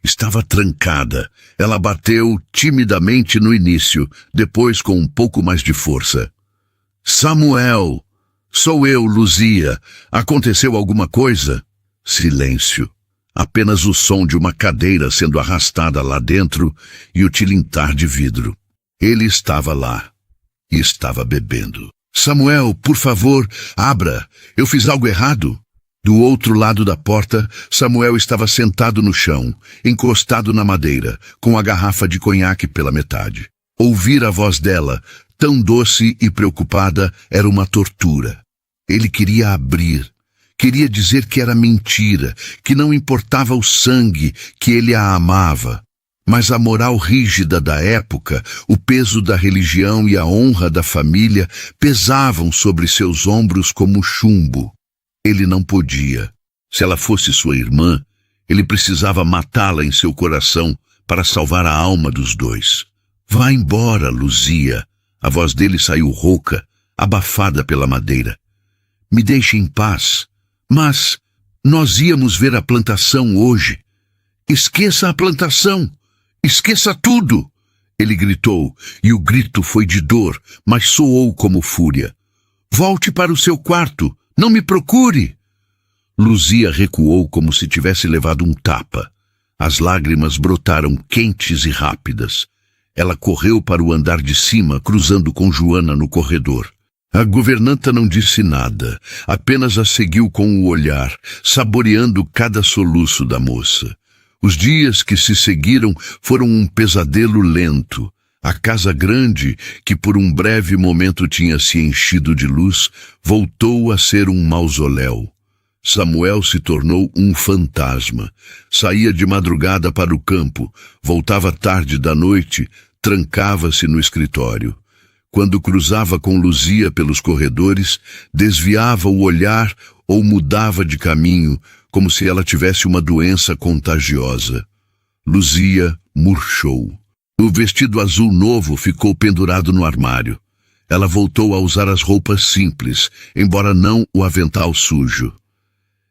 Estava trancada. Ela bateu timidamente no início, depois com um pouco mais de força. "Samuel! Sou eu, Luzia. Aconteceu alguma coisa?" Silêncio. Apenas o som de uma cadeira sendo arrastada lá dentro e o tilintar de vidro. Ele estava lá e estava bebendo. Samuel, por favor, abra. Eu fiz algo errado. Do outro lado da porta, Samuel estava sentado no chão, encostado na madeira, com a garrafa de conhaque pela metade. Ouvir a voz dela, tão doce e preocupada, era uma tortura. Ele queria abrir. Queria dizer que era mentira, que não importava o sangue, que ele a amava. Mas a moral rígida da época, o peso da religião e a honra da família pesavam sobre seus ombros como chumbo. Ele não podia. Se ela fosse sua irmã, ele precisava matá-la em seu coração para salvar a alma dos dois. Vá embora, Luzia. A voz dele saiu rouca, abafada pela madeira. Me deixe em paz. Mas nós íamos ver a plantação hoje. Esqueça a plantação. Esqueça tudo. Ele gritou, e o grito foi de dor, mas soou como fúria. Volte para o seu quarto. Não me procure. Luzia recuou como se tivesse levado um tapa. As lágrimas brotaram quentes e rápidas. Ela correu para o andar de cima, cruzando com Joana no corredor. A governanta não disse nada, apenas a seguiu com o olhar, saboreando cada soluço da moça. Os dias que se seguiram foram um pesadelo lento. A casa grande, que por um breve momento tinha se enchido de luz, voltou a ser um mausoléu. Samuel se tornou um fantasma. Saía de madrugada para o campo, voltava tarde da noite, trancava-se no escritório. Quando cruzava com Luzia pelos corredores, desviava o olhar ou mudava de caminho, como se ela tivesse uma doença contagiosa. Luzia murchou. O vestido azul novo ficou pendurado no armário. Ela voltou a usar as roupas simples, embora não o avental sujo.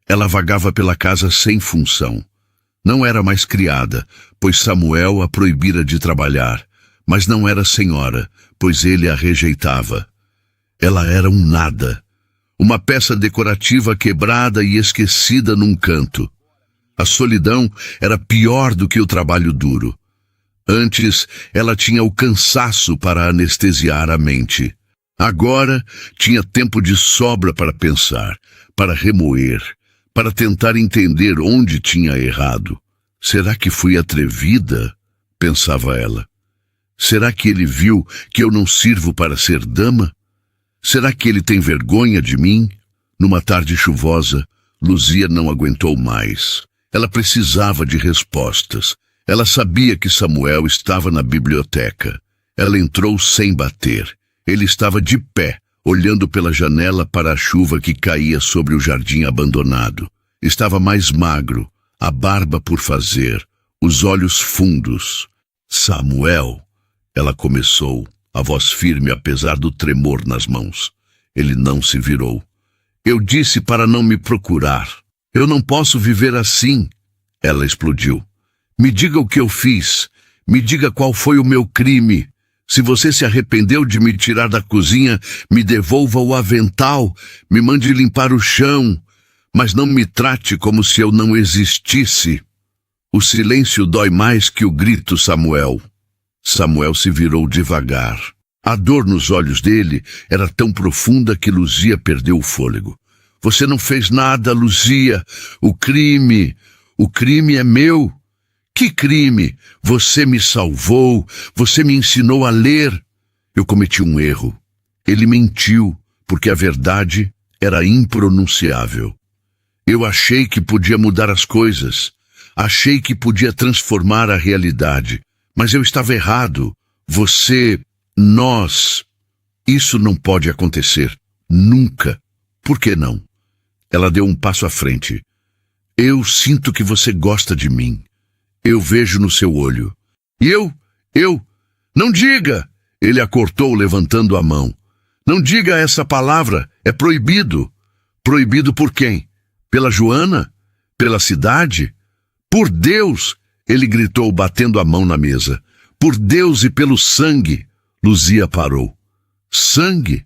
Ela vagava pela casa sem função. Não era mais criada, pois Samuel a proibira de trabalhar, mas não era senhora, pois ele a rejeitava. Ela era um nada, uma peça decorativa quebrada e esquecida num canto. A solidão era pior do que o trabalho duro. Antes, ela tinha o cansaço para anestesiar a mente. Agora, tinha tempo de sobra para pensar, para remoer, para tentar entender onde tinha errado. Será que fui atrevida? Pensava ela. Será que ele viu que eu não sirvo para ser dama? Será que ele tem vergonha de mim? Numa tarde chuvosa, Luzia não aguentou mais. Ela precisava de respostas. Ela sabia que Samuel estava na biblioteca. Ela entrou sem bater. Ele estava de pé, olhando pela janela para a chuva que caía sobre o jardim abandonado. Estava mais magro, a barba por fazer, os olhos fundos. Samuel, ela começou, a voz firme apesar do tremor nas mãos. Ele não se virou. Eu disse para não me procurar. Eu não posso viver assim. Ela explodiu. Me diga o que eu fiz. Me diga qual foi o meu crime. Se você se arrependeu de me tirar da cozinha, me devolva o avental, me mande limpar o chão, mas não me trate como se eu não existisse. O silêncio dói mais que o grito, Samuel. Samuel se virou devagar. A dor nos olhos dele era tão profunda que Luzia perdeu o fôlego. Você não fez nada, Luzia. O crime é meu. Que crime? Você me salvou, você me ensinou a ler. Eu cometi um erro. Ele mentiu, porque a verdade era impronunciável. Eu achei que podia mudar as coisas. Achei que podia transformar a realidade. Mas eu estava errado. Você, nós. Isso não pode acontecer. Nunca. Por que não? Ela deu um passo à frente. Eu sinto que você gosta de mim. Eu vejo no seu olho. E eu? Não diga! Ele a cortou levantando a mão. Não diga essa palavra, é proibido. Proibido por quem? Pela Joana? Pela cidade? Por Deus! Ele gritou batendo a mão na mesa. Por Deus e pelo sangue! Luzia parou. Sangue?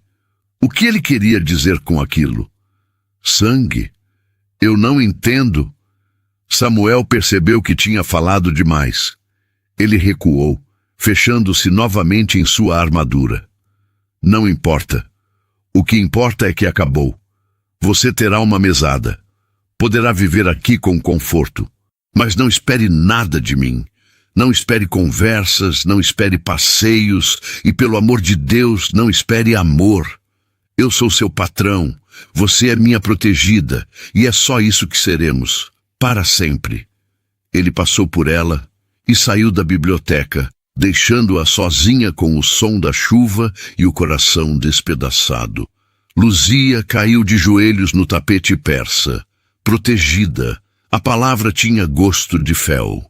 O que ele queria dizer com aquilo? Sangue? Eu não entendo. Samuel percebeu que tinha falado demais. Ele recuou, fechando-se novamente em sua armadura. Não importa. O que importa é que acabou. Você terá uma mesada. Poderá viver aqui com conforto. Mas não espere nada de mim. Não espere conversas, não espere passeios e, pelo amor de Deus, não espere amor. Eu sou seu patrão, você é minha protegida e é só isso que seremos, para sempre. Ele passou por ela e saiu da biblioteca, deixando-a sozinha com o som da chuva e o coração despedaçado. Luzia caiu de joelhos no tapete persa, protegida. A palavra tinha gosto de fel.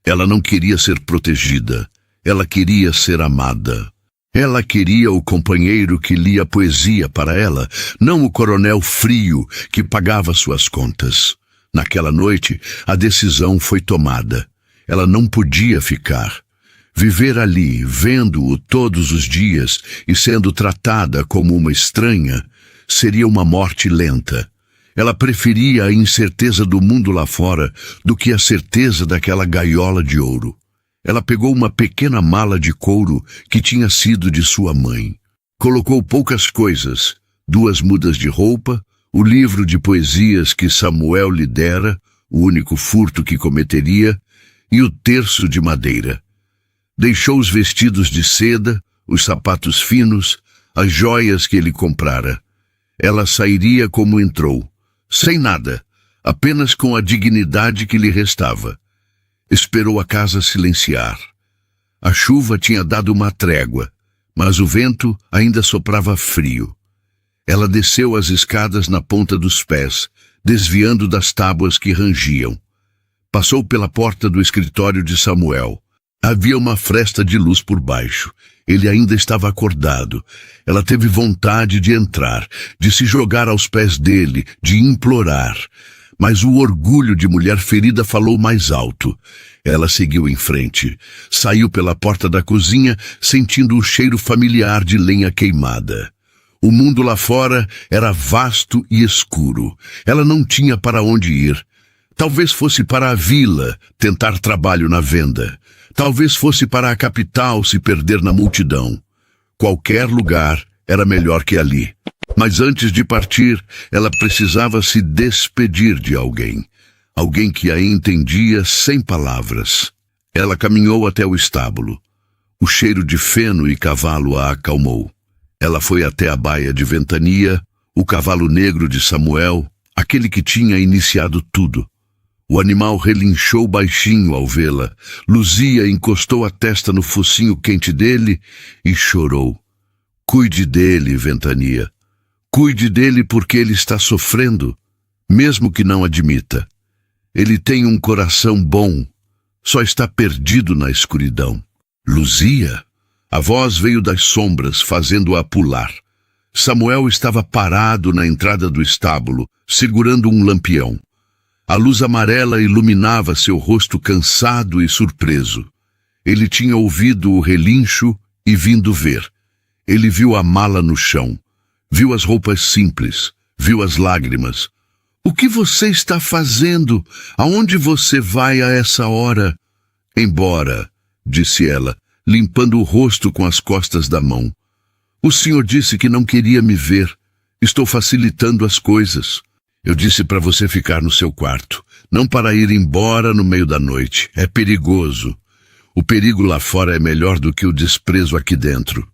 Ela não queria ser protegida, ela queria ser amada. Ela queria o companheiro que lia poesia para ela, não o coronel frio que pagava suas contas. Naquela noite, a decisão foi tomada. Ela não podia ficar. Viver ali, vendo-o todos os dias e sendo tratada como uma estranha, seria uma morte lenta. Ela preferia a incerteza do mundo lá fora do que a certeza daquela gaiola de ouro. Ela pegou uma pequena mala de couro que tinha sido de sua mãe. Colocou poucas coisas, 2 mudas de roupa, o livro de poesias que Samuel lhe dera, o único furto que cometeria, e o terço de madeira. Deixou os vestidos de seda, os sapatos finos, as joias que ele comprara. Ela sairia como entrou, sem nada, apenas com a dignidade que lhe restava. Esperou a casa silenciar. A chuva tinha dado uma trégua, mas o vento ainda soprava frio. Ela desceu as escadas na ponta dos pés, desviando das tábuas que rangiam. Passou pela porta do escritório de Samuel. Havia uma fresta de luz por baixo. Ele ainda estava acordado. Ela teve vontade de entrar, de se jogar aos pés dele, de implorar. Mas o orgulho de mulher ferida falou mais alto. Ela seguiu em frente. Saiu pela porta da cozinha, sentindo o cheiro familiar de lenha queimada. O mundo lá fora era vasto e escuro. Ela não tinha para onde ir. Talvez fosse para a vila, tentar trabalho na venda. Talvez fosse para a capital se perder na multidão. Qualquer lugar era melhor que ali. Mas antes de partir, ela precisava se despedir de alguém. Alguém que a entendia sem palavras. Ela caminhou até o estábulo. O cheiro de feno e cavalo a acalmou. Ela foi até a baia de Ventania, o cavalo negro de Samuel, aquele que tinha iniciado tudo. O animal relinchou baixinho ao vê-la. Luzia encostou a testa no focinho quente dele e chorou. Cuide dele, Ventania. Cuide dele porque ele está sofrendo, mesmo que não admita. Ele tem um coração bom, só está perdido na escuridão. Luzia? A voz veio das sombras, fazendo-a pular. Samuel estava parado na entrada do estábulo, segurando um lampião. A luz amarela iluminava seu rosto cansado e surpreso. Ele tinha ouvido o relincho e vindo ver. Ele viu a mala no chão. Viu as roupas simples. Viu as lágrimas. O que você está fazendo? Aonde você vai a essa hora? Embora, disse ela, limpando o rosto com as costas da mão. O senhor disse que não queria me ver. Estou facilitando as coisas. Eu disse para você ficar no seu quarto, não para ir embora no meio da noite. É perigoso. O perigo lá fora é melhor do que o desprezo aqui dentro.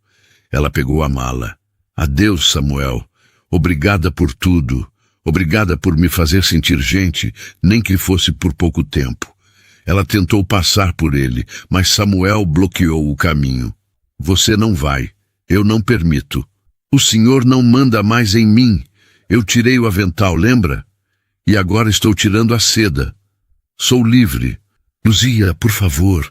Ela pegou a mala. Adeus, Samuel. Obrigada por tudo. Obrigada por me fazer sentir gente, nem que fosse por pouco tempo. Ela tentou passar por ele, mas Samuel bloqueou o caminho. Você não vai. Eu não permito. O senhor não manda mais em mim. Eu tirei o avental, lembra? E agora estou tirando a seda. Sou livre. Luzia, por favor.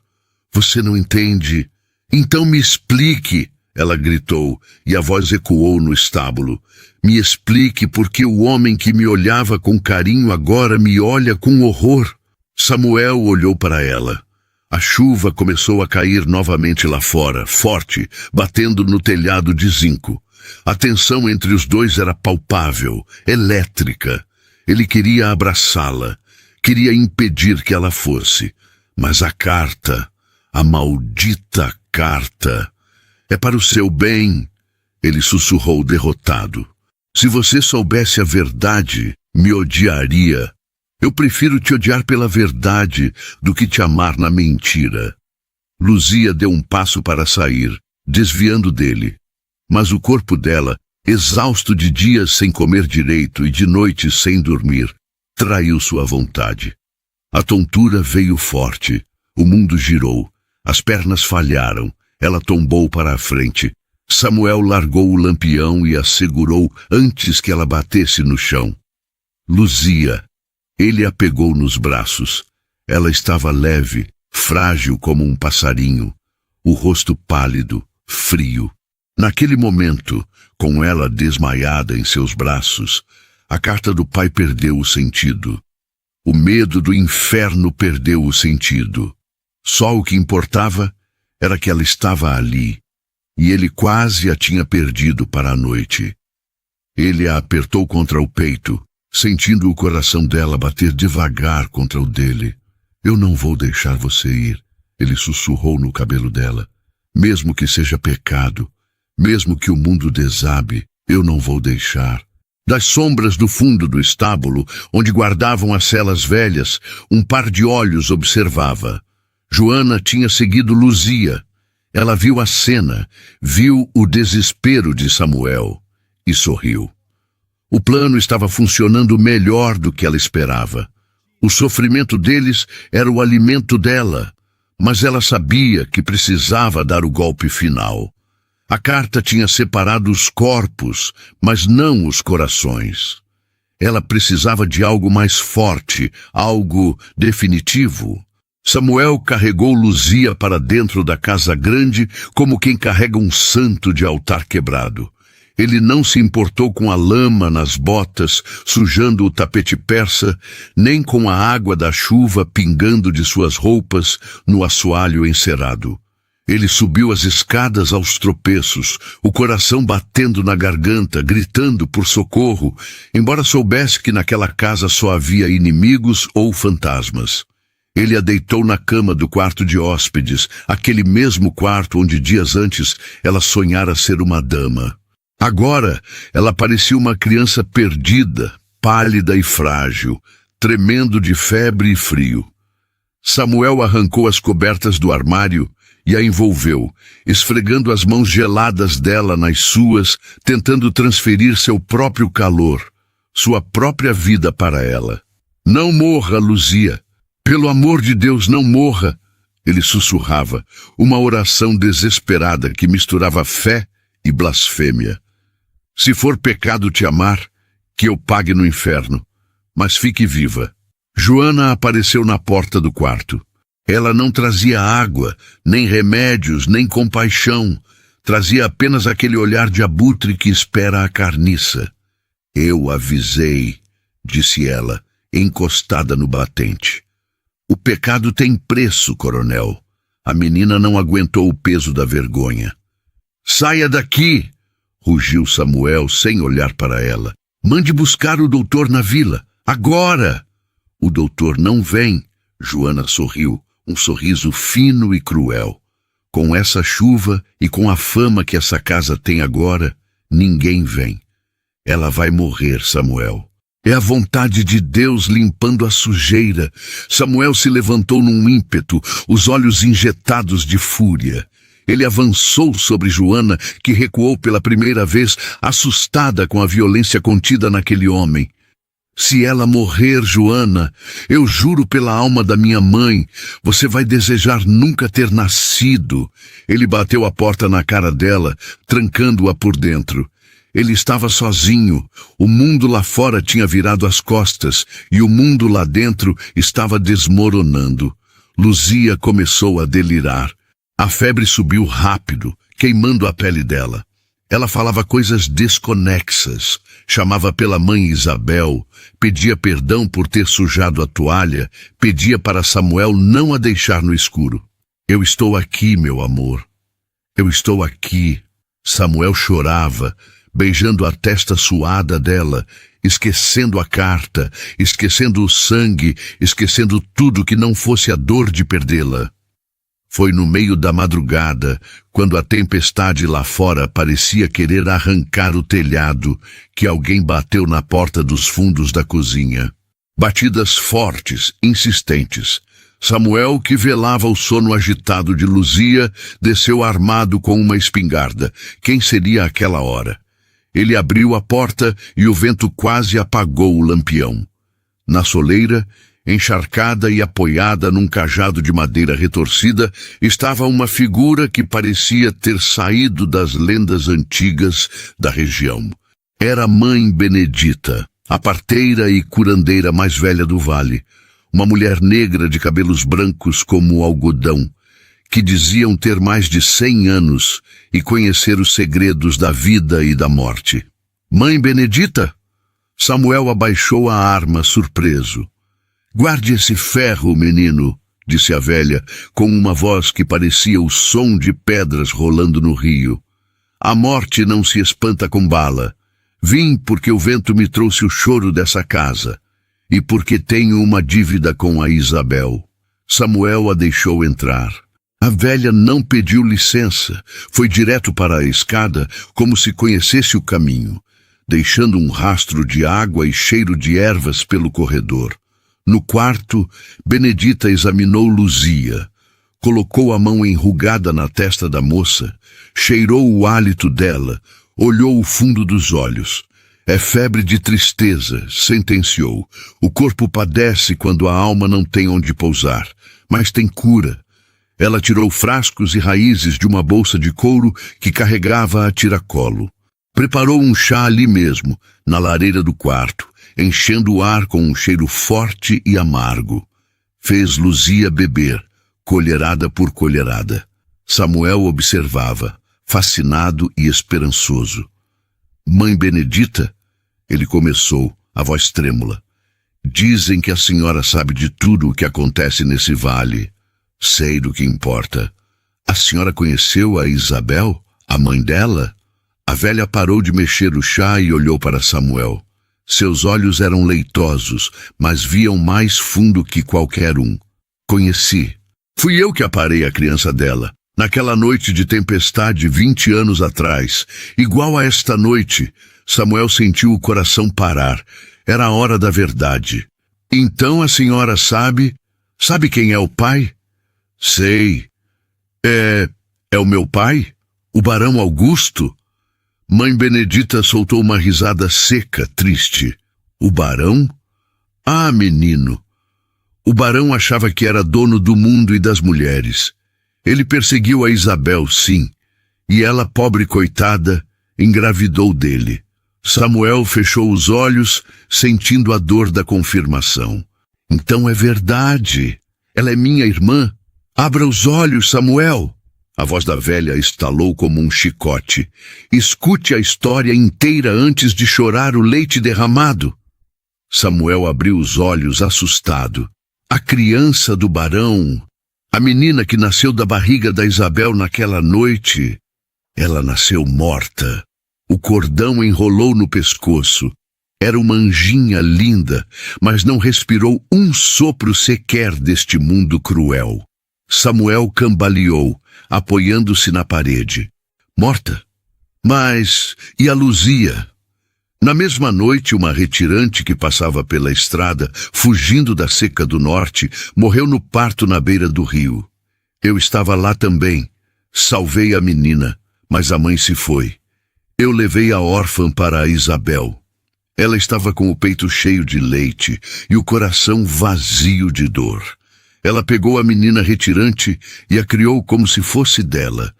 Você não entende. Então me explique, ela gritou, e a voz ecoou no estábulo. Me explique por que o homem que me olhava com carinho agora me olha com horror. Samuel olhou para ela. A chuva começou a cair novamente lá fora, forte, batendo no telhado de zinco. A tensão entre os dois era palpável, elétrica. Ele queria abraçá-la, queria impedir que ela fosse. Mas a carta, a maldita carta, é para o seu bem, ele sussurrou derrotado. Se você soubesse a verdade, me odiaria. Eu prefiro te odiar pela verdade do que te amar na mentira. Luzia deu um passo para sair, desviando dele. Mas o corpo dela, exausto de dias sem comer direito e de noites sem dormir, traiu sua vontade. A tontura veio forte, o mundo girou, as pernas falharam, ela tombou para a frente. Samuel largou o lampião e a segurou antes que ela batesse no chão. Luzia. Ele a pegou nos braços. Ela estava leve, frágil como um passarinho, o rosto pálido, frio. Naquele momento, com ela desmaiada em seus braços, a carta do pai perdeu o sentido. O medo do inferno perdeu o sentido. Só o que importava era que ela estava ali, e ele quase a tinha perdido para a noite. Ele a apertou contra o peito, sentindo o coração dela bater devagar contra o dele. Eu não vou deixar você ir, ele sussurrou no cabelo dela. Mesmo que seja pecado, mesmo que o mundo desabe, eu não vou deixar. Das sombras do fundo do estábulo, onde guardavam as celas velhas, um par de olhos observava. Joana tinha seguido Luzia. Ela viu a cena, viu o desespero de Samuel e sorriu. O plano estava funcionando melhor do que ela esperava. O sofrimento deles era o alimento dela, mas ela sabia que precisava dar o golpe final. A carta tinha separado os corpos, mas não os corações. Ela precisava de algo mais forte, algo definitivo. Samuel carregou Luzia para dentro da casa grande como quem carrega um santo de altar quebrado. Ele não se importou com a lama nas botas, sujando o tapete persa, nem com a água da chuva pingando de suas roupas no assoalho encerado. Ele subiu as escadas aos tropeços, o coração batendo na garganta, gritando por socorro, embora soubesse que naquela casa só havia inimigos ou fantasmas. Ele a deitou na cama do quarto de hóspedes, aquele mesmo quarto onde dias antes ela sonhara ser uma dama. Agora, ela parecia uma criança perdida, pálida e frágil, tremendo de febre e frio. Samuel arrancou as cobertas do armário e a envolveu, esfregando as mãos geladas dela nas suas, tentando transferir seu próprio calor, sua própria vida para ela. Não morra, Luzia. Pelo amor de Deus, não morra. Ele sussurrava, uma oração desesperada que misturava fé e blasfêmia. Se for pecado te amar, que eu pague no inferno, mas fique viva. Joana apareceu na porta do quarto. Ela não trazia água, nem remédios, nem compaixão. Trazia apenas aquele olhar de abutre que espera a carniça. Eu avisei, disse ela, encostada no batente. O pecado tem preço, coronel. A menina não aguentou o peso da vergonha. Saia daqui! Rugiu Samuel sem olhar para ela. Mande buscar o doutor na vila. Agora! O doutor não vem. Joana sorriu, um sorriso fino e cruel. Com essa chuva e com a fama que essa casa tem agora, ninguém vem. Ela vai morrer, Samuel. É a vontade de Deus limpando a sujeira. Samuel se levantou num ímpeto, os olhos injetados de fúria. Ele avançou sobre Joana, que recuou pela primeira vez, assustada com a violência contida naquele homem. Se ela morrer, Joana, eu juro pela alma da minha mãe, você vai desejar nunca ter nascido. Ele bateu a porta na cara dela, trancando-a por dentro. Ele estava sozinho, o mundo lá fora tinha virado as costas, e o mundo lá dentro estava desmoronando. Luzia começou a delirar. A febre subiu rápido, queimando a pele dela. Ela falava coisas desconexas, chamava pela mãe Isabel, pedia perdão por ter sujado a toalha, pedia para Samuel não a deixar no escuro. Eu estou aqui, meu amor. Eu estou aqui. Samuel chorava, beijando a testa suada dela, esquecendo a carta, esquecendo o sangue, esquecendo tudo que não fosse a dor de perdê-la. Foi no meio da madrugada, quando a tempestade lá fora parecia querer arrancar o telhado, que alguém bateu na porta dos fundos da cozinha. Batidas fortes, insistentes. Samuel, que velava o sono agitado de Luzia, desceu armado com uma espingarda. Quem seria aquela hora? Ele abriu a porta e o vento quase apagou o lampião. Na soleira, encharcada e apoiada num cajado de madeira retorcida, estava uma figura que parecia ter saído das lendas antigas da região. Era Mãe Benedita, a parteira e curandeira mais velha do vale, uma mulher negra de cabelos brancos como algodão, que diziam ter mais de 100 anos e conhecer os segredos da vida e da morte. Mãe Benedita? Samuel abaixou a arma, surpreso. Guarde esse ferro, menino, disse a velha, com uma voz que parecia o som de pedras rolando no rio. A morte não se espanta com bala. Vim porque o vento me trouxe o choro dessa casa, e porque tenho uma dívida com a Isabel. Samuel a deixou entrar. A velha não pediu licença, foi direto para a escada, como se conhecesse o caminho, deixando um rastro de água e cheiro de ervas pelo corredor. No quarto, Benedita examinou Luzia, colocou a mão enrugada na testa da moça, cheirou o hálito dela, olhou o fundo dos olhos. É febre de tristeza, sentenciou. O corpo padece quando a alma não tem onde pousar, mas tem cura. Ela tirou frascos e raízes de uma bolsa de couro que carregava a tiracolo. Preparou um chá ali mesmo, na lareira do quarto, enchendo o ar com um cheiro forte e amargo. Fez Luzia beber, colherada por colherada. Samuel observava, fascinado e esperançoso. Mãe Benedita? Ele começou, a voz trêmula. Dizem que a senhora sabe de tudo o que acontece nesse vale. Sei do que importa. A senhora conheceu a Isabel, a mãe dela? A velha parou de mexer o chá e olhou para Samuel. Seus olhos eram leitosos, mas viam mais fundo que qualquer um. Conheci. Fui eu que aparei a criança dela. Naquela noite de tempestade 20 anos atrás, igual a esta noite, Samuel sentiu o coração parar. Era a hora da verdade. Então a senhora sabe? Sabe quem é o pai? Sei. É o meu pai? O Barão Augusto? Mãe Benedita soltou uma risada seca, triste. O Barão? Ah, menino. O Barão achava que era dono do mundo e das mulheres. Ele perseguiu a Isabel, sim, e ela, pobre coitada, engravidou dele. Samuel fechou os olhos, sentindo a dor da confirmação. Então é verdade. Ela é minha irmã. Abra os olhos, Samuel. A voz da velha estalou como um chicote. Escute a história inteira antes de chorar o leite derramado. Samuel abriu os olhos, assustado. A criança do barão... A menina que nasceu da barriga da Isabel naquela noite, ela nasceu morta. O cordão enrolou no pescoço. Era uma anjinha linda, mas não respirou um sopro sequer deste mundo cruel. Samuel cambaleou, apoiando-se na parede. Morta? Mas e a Luzia? Na mesma noite, uma retirante que passava pela estrada, fugindo da seca do norte, morreu no parto na beira do rio. Eu estava lá também. Salvei a menina, mas a mãe se foi. Eu levei a órfã para a Isabel. Ela estava com o peito cheio de leite e o coração vazio de dor. Ela pegou a menina retirante e a criou como se fosse dela.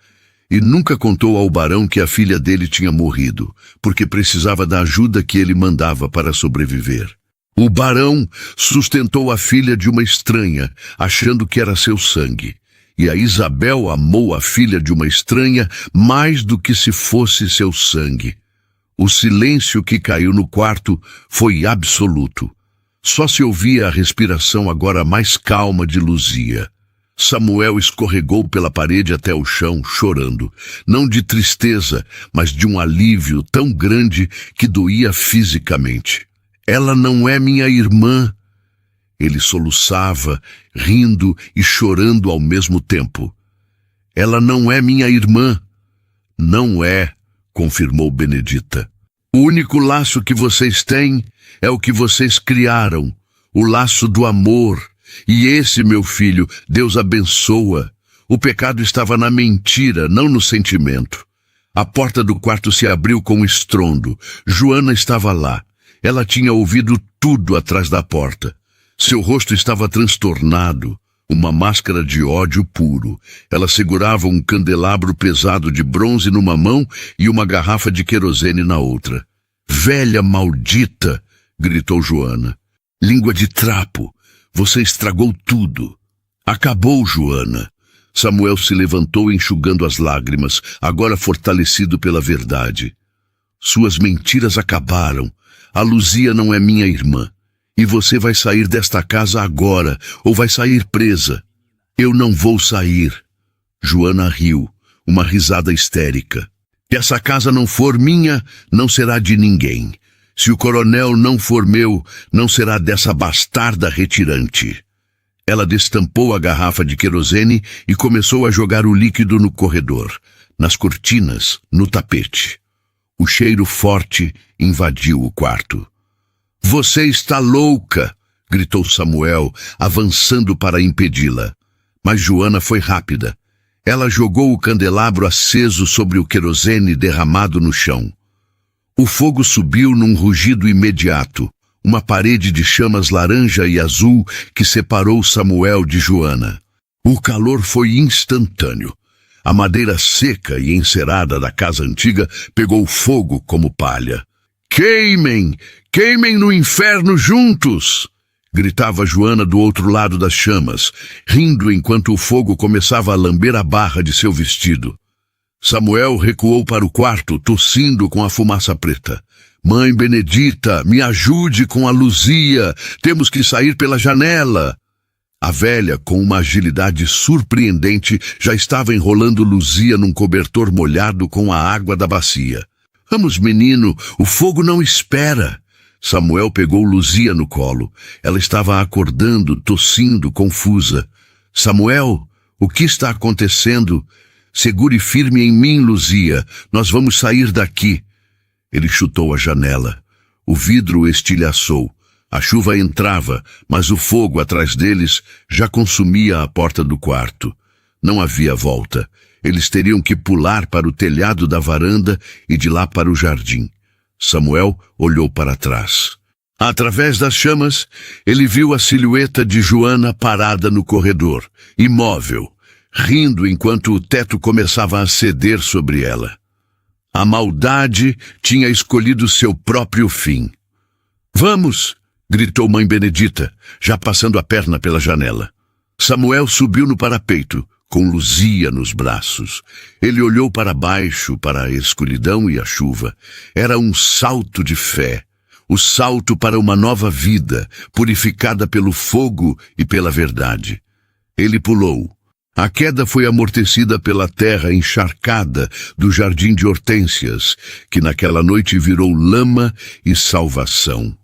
E nunca contou ao barão que a filha dele tinha morrido, porque precisava da ajuda que ele mandava para sobreviver. O barão sustentou a filha de uma estranha, achando que era seu sangue. E a Isabel amou a filha de uma estranha mais do que se fosse seu sangue. O silêncio que caiu no quarto foi absoluto. Só se ouvia a respiração agora mais calma de Luzia. Samuel escorregou pela parede até o chão, chorando, não de tristeza, mas de um alívio tão grande que doía fisicamente. Ela não é minha irmã. Ele soluçava, rindo e chorando ao mesmo tempo. Ela não é minha irmã. Não é, confirmou Benedita. O único laço que vocês têm é o que vocês criaram, o laço do amor. E esse, meu filho, Deus abençoa. O pecado estava na mentira, não no sentimento. A porta do quarto se abriu com estrondo. Joana estava lá. Ela tinha ouvido tudo atrás da porta. Seu rosto estava transtornado, uma máscara de ódio puro. Ela segurava um candelabro pesado de bronze numa mão e uma garrafa de querosene na outra. Velha maldita! Gritou Joana. Língua de trapo! Você estragou tudo. Acabou, Joana. Samuel se levantou enxugando as lágrimas, agora fortalecido pela verdade. Suas mentiras acabaram. A Luzia não é minha irmã. E você vai sair desta casa agora, ou vai sair presa. Eu não vou sair. Joana riu, uma risada histérica. Se essa casa não for minha, não será de ninguém. Se o coronel não for meu, não será dessa bastarda retirante. Ela destampou a garrafa de querosene e começou a jogar o líquido no corredor, nas cortinas, no tapete. O cheiro forte invadiu o quarto. Você está louca! Gritou Samuel, avançando para impedi-la. Mas Joana foi rápida. Ela jogou o candelabro aceso sobre o querosene derramado no chão. O fogo subiu num rugido imediato, uma parede de chamas laranja e azul que separou Samuel de Joana. O calor foi instantâneo. A madeira seca e encerada da casa antiga pegou fogo como palha. Queimem! Queimem no inferno juntos! Gritava Joana do outro lado das chamas, rindo enquanto o fogo começava a lamber a barra de seu vestido. Samuel recuou para o quarto, tossindo com a fumaça preta. Mãe Benedita, me ajude com a Luzia. Temos que sair pela janela. A velha, com uma agilidade surpreendente, já estava enrolando Luzia num cobertor molhado com a água da bacia. Vamos, menino, o fogo não espera. Samuel pegou Luzia no colo. Ela estava acordando, tossindo, confusa. Samuel, o que está acontecendo? Segure firme em mim, Luzia. Nós vamos sair daqui. Ele chutou a janela. O vidro estilhaçou. A chuva entrava, mas o fogo atrás deles já consumia a porta do quarto. Não havia volta. Eles teriam que pular para o telhado da varanda e de lá para o jardim. Samuel olhou para trás. Através das chamas, ele viu a silhueta de Joana parada no corredor, imóvel, rindo enquanto o teto começava a ceder sobre ela. A maldade tinha escolhido seu próprio fim. Vamos! Gritou Mãe Benedita, já passando a perna pela janela. Samuel subiu no parapeito, com Luzia nos braços. Ele olhou para baixo, para a escuridão e a chuva. Era um salto de fé. O salto para uma nova vida, purificada pelo fogo e pela verdade. Ele pulou. A queda foi amortecida pela terra encharcada do jardim de hortênsias, que naquela noite virou lama e salvação.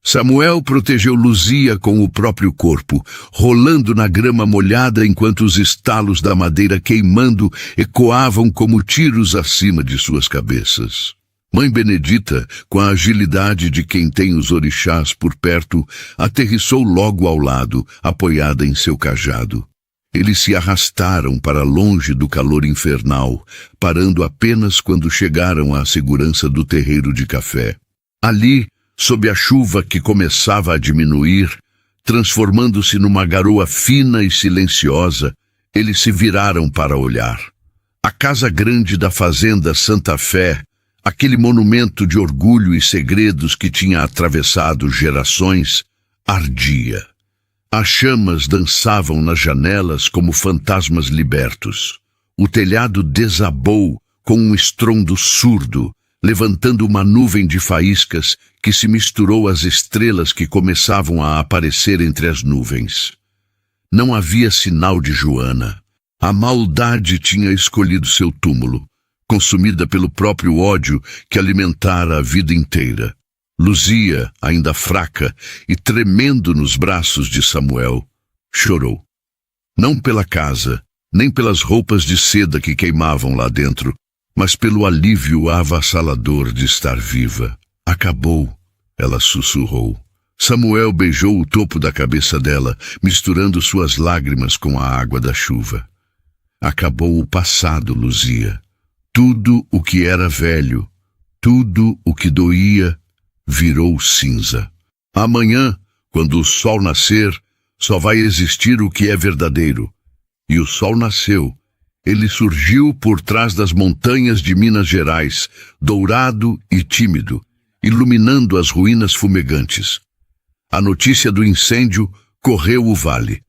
Samuel protegeu Luzia com o próprio corpo, rolando na grama molhada enquanto os estalos da madeira queimando ecoavam como tiros acima de suas cabeças. Mãe Benedita, com a agilidade de quem tem os orixás por perto, aterrissou logo ao lado, apoiada em seu cajado. Eles se arrastaram para longe do calor infernal, parando apenas quando chegaram à segurança do terreiro de café. Ali, sob a chuva que começava a diminuir, transformando-se numa garoa fina e silenciosa, eles se viraram para olhar. A casa grande da fazenda Santa Fé, aquele monumento de orgulho e segredos que tinha atravessado gerações, ardia. As chamas dançavam nas janelas como fantasmas libertos. O telhado desabou com um estrondo surdo, levantando uma nuvem de faíscas que se misturou às estrelas que começavam a aparecer entre as nuvens. Não havia sinal de Joana. A maldade tinha escolhido seu túmulo, consumida pelo próprio ódio que alimentara a vida inteira. Luzia, ainda fraca e tremendo nos braços de Samuel, chorou. Não pela casa, nem pelas roupas de seda que queimavam lá dentro, mas pelo alívio avassalador de estar viva. Acabou, ela sussurrou. Samuel beijou o topo da cabeça dela, misturando suas lágrimas com a água da chuva. Acabou o passado, Luzia. Tudo o que era velho, tudo o que doía, virou cinza. Amanhã, quando o sol nascer, só vai existir o que é verdadeiro. E o sol nasceu. Ele surgiu por trás das montanhas de Minas Gerais, dourado e tímido, iluminando as ruínas fumegantes. A notícia do incêndio correu o vale.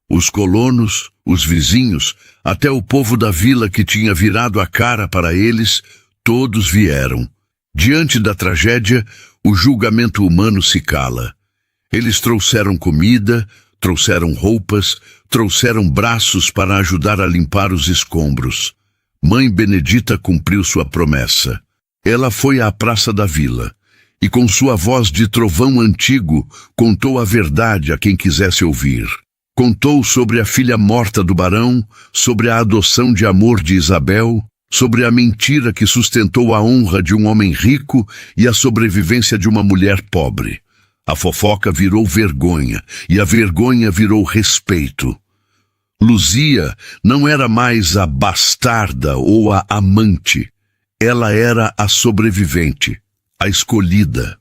Os colonos, os vizinhos, até o povo da vila que tinha virado a cara para eles, todos vieram. Diante da tragédia, o julgamento humano se cala. Eles trouxeram comida, trouxeram roupas, trouxeram braços para ajudar a limpar os escombros. Mãe Benedita cumpriu sua promessa. Ela foi à praça da vila e, com sua voz de trovão antigo, contou a verdade a quem quisesse ouvir. Contou sobre a filha morta do barão, sobre a adoção de amor de Isabel, sobre a mentira que sustentou a honra de um homem rico e a sobrevivência de uma mulher pobre. A fofoca virou vergonha, e a vergonha virou respeito. Luzia não era mais a bastarda ou a amante. Ela era a sobrevivente, a escolhida.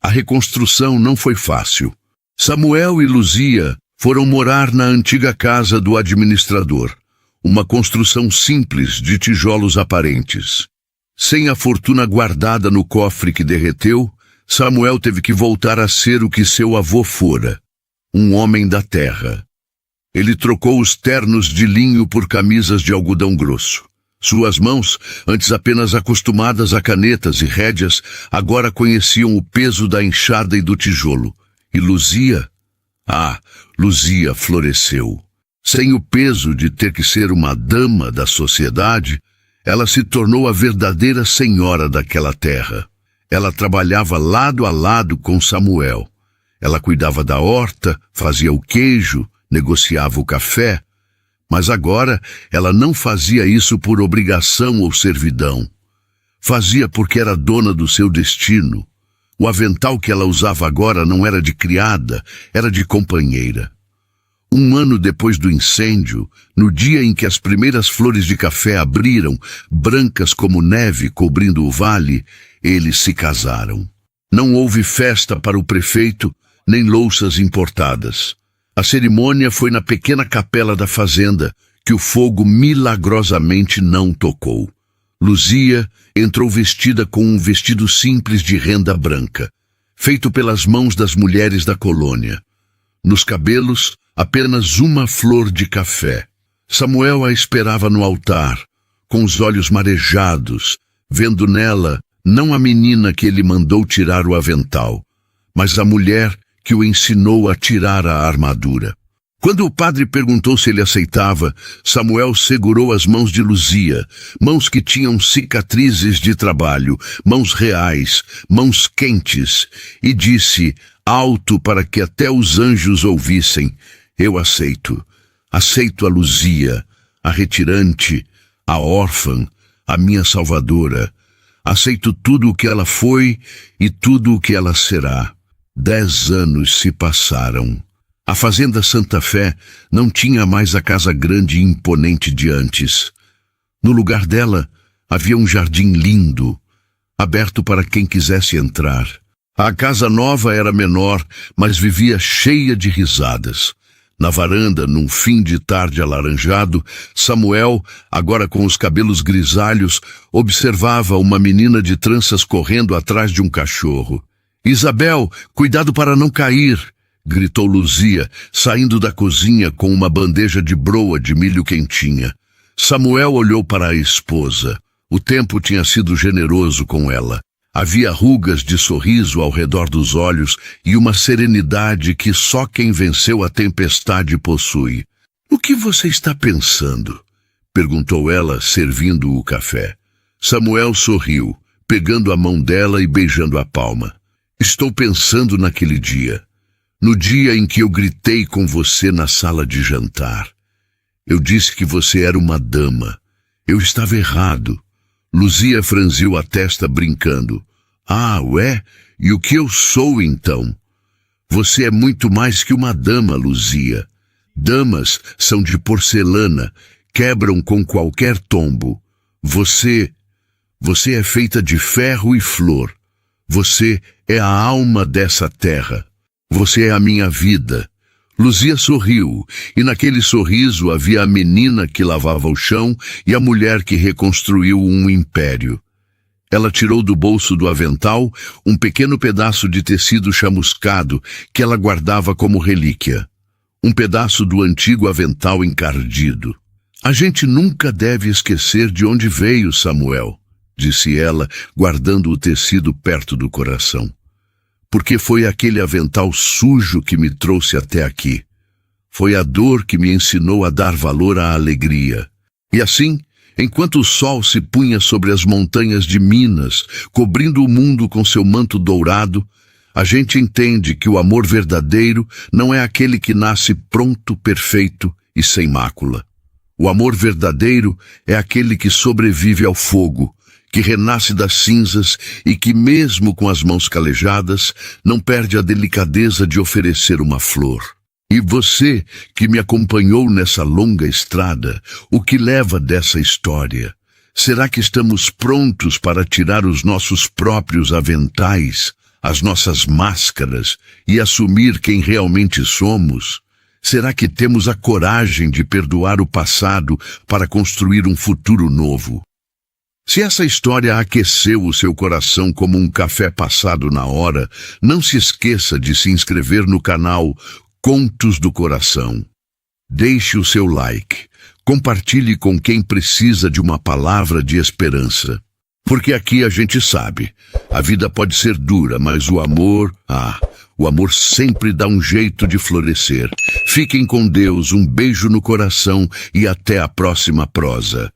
A reconstrução não foi fácil. Samuel e Luzia foram morar na antiga casa do administrador, uma construção simples de tijolos aparentes. Sem a fortuna guardada no cofre que derreteu, Samuel teve que voltar a ser o que seu avô fora, um homem da terra. Ele trocou os ternos de linho por camisas de algodão grosso. Suas mãos, antes apenas acostumadas a canetas e rédeas, agora conheciam o peso da enxada e do tijolo. E Luzia? Luzia floresceu. Sem o peso de ter que ser uma dama da sociedade, ela se tornou a verdadeira senhora daquela terra. Ela trabalhava lado a lado com Samuel. Ela cuidava da horta, fazia o queijo, negociava o café. Mas agora ela não fazia isso por obrigação ou servidão. Fazia porque era dona do seu destino. O avental que ela usava agora não era de criada, era de companheira. Um ano depois do incêndio, no dia em que as primeiras flores de café abriram, brancas como neve cobrindo o vale, eles se casaram. Não houve festa para o prefeito, nem louças importadas. A cerimônia foi na pequena capela da fazenda, que o fogo milagrosamente não tocou. Luzia entrou vestida com um vestido simples de renda branca, feito pelas mãos das mulheres da colônia. Nos cabelos, apenas uma flor de café. Samuel a esperava no altar, com os olhos marejados, vendo nela não a menina que ele mandou tirar o avental, mas a mulher que o ensinou a tirar a armadura. Quando o padre perguntou se ele aceitava, Samuel segurou as mãos de Luzia, mãos que tinham cicatrizes de trabalho, mãos reais, mãos quentes, e disse, alto para que até os anjos ouvissem, eu aceito. Aceito a Luzia, a retirante, a órfã, a minha salvadora. Aceito tudo o que ela foi e tudo o que ela será. 10 anos se passaram. A fazenda Santa Fé não tinha mais a casa grande e imponente de antes. No lugar dela, havia um jardim lindo, aberto para quem quisesse entrar. A casa nova era menor, mas vivia cheia de risadas. Na varanda, num fim de tarde alaranjado, Samuel, agora com os cabelos grisalhos, observava uma menina de tranças correndo atrás de um cachorro. Isabel, cuidado para não cair, gritou Luzia, saindo da cozinha com uma bandeja de broa de milho quentinha. Samuel olhou para a esposa. O tempo tinha sido generoso com ela. Havia rugas de sorriso ao redor dos olhos e uma serenidade que só quem venceu a tempestade possui. "O que você está pensando?" perguntou ela, servindo o café. Samuel sorriu, pegando a mão dela e beijando a palma. "Estou pensando naquele dia. No dia em que eu gritei com você na sala de jantar. Eu disse que você era uma dama. Eu estava errado." Luzia franziu a testa brincando. "Ah, ué? E o que eu sou então?" "Você é muito mais que uma dama, Luzia. Damas são de porcelana, quebram com qualquer tombo. Você é feita de ferro e flor. Você é a alma dessa terra. Você é a minha vida." Luzia sorriu, e naquele sorriso havia a menina que lavava o chão e a mulher que reconstruiu um império. Ela tirou do bolso do avental um pequeno pedaço de tecido chamuscado que ela guardava como relíquia. Um pedaço do antigo avental encardido. "A gente nunca deve esquecer de onde veio, Samuel", disse ela, guardando o tecido perto do coração. "Porque foi aquele avental sujo que me trouxe até aqui. Foi a dor que me ensinou a dar valor à alegria." E assim, enquanto o sol se punha sobre as montanhas de Minas, cobrindo o mundo com seu manto dourado, a gente entende que o amor verdadeiro não é aquele que nasce pronto, perfeito e sem mácula. O amor verdadeiro é aquele que sobrevive ao fogo, que renasce das cinzas e que, mesmo com as mãos calejadas, não perde a delicadeza de oferecer uma flor. E você, que me acompanhou nessa longa estrada, o que leva dessa história? Será que estamos prontos para tirar os nossos próprios aventais, as nossas máscaras e assumir quem realmente somos? Será que temos a coragem de perdoar o passado para construir um futuro novo? Se essa história aqueceu o seu coração como um café passado na hora, não se esqueça de se inscrever no canal Contos do Coração. Deixe o seu like, compartilhe com quem precisa de uma palavra de esperança. Porque aqui a gente sabe, a vida pode ser dura, mas o amor sempre dá um jeito de florescer. Fiquem com Deus, um beijo no coração e até a próxima prosa.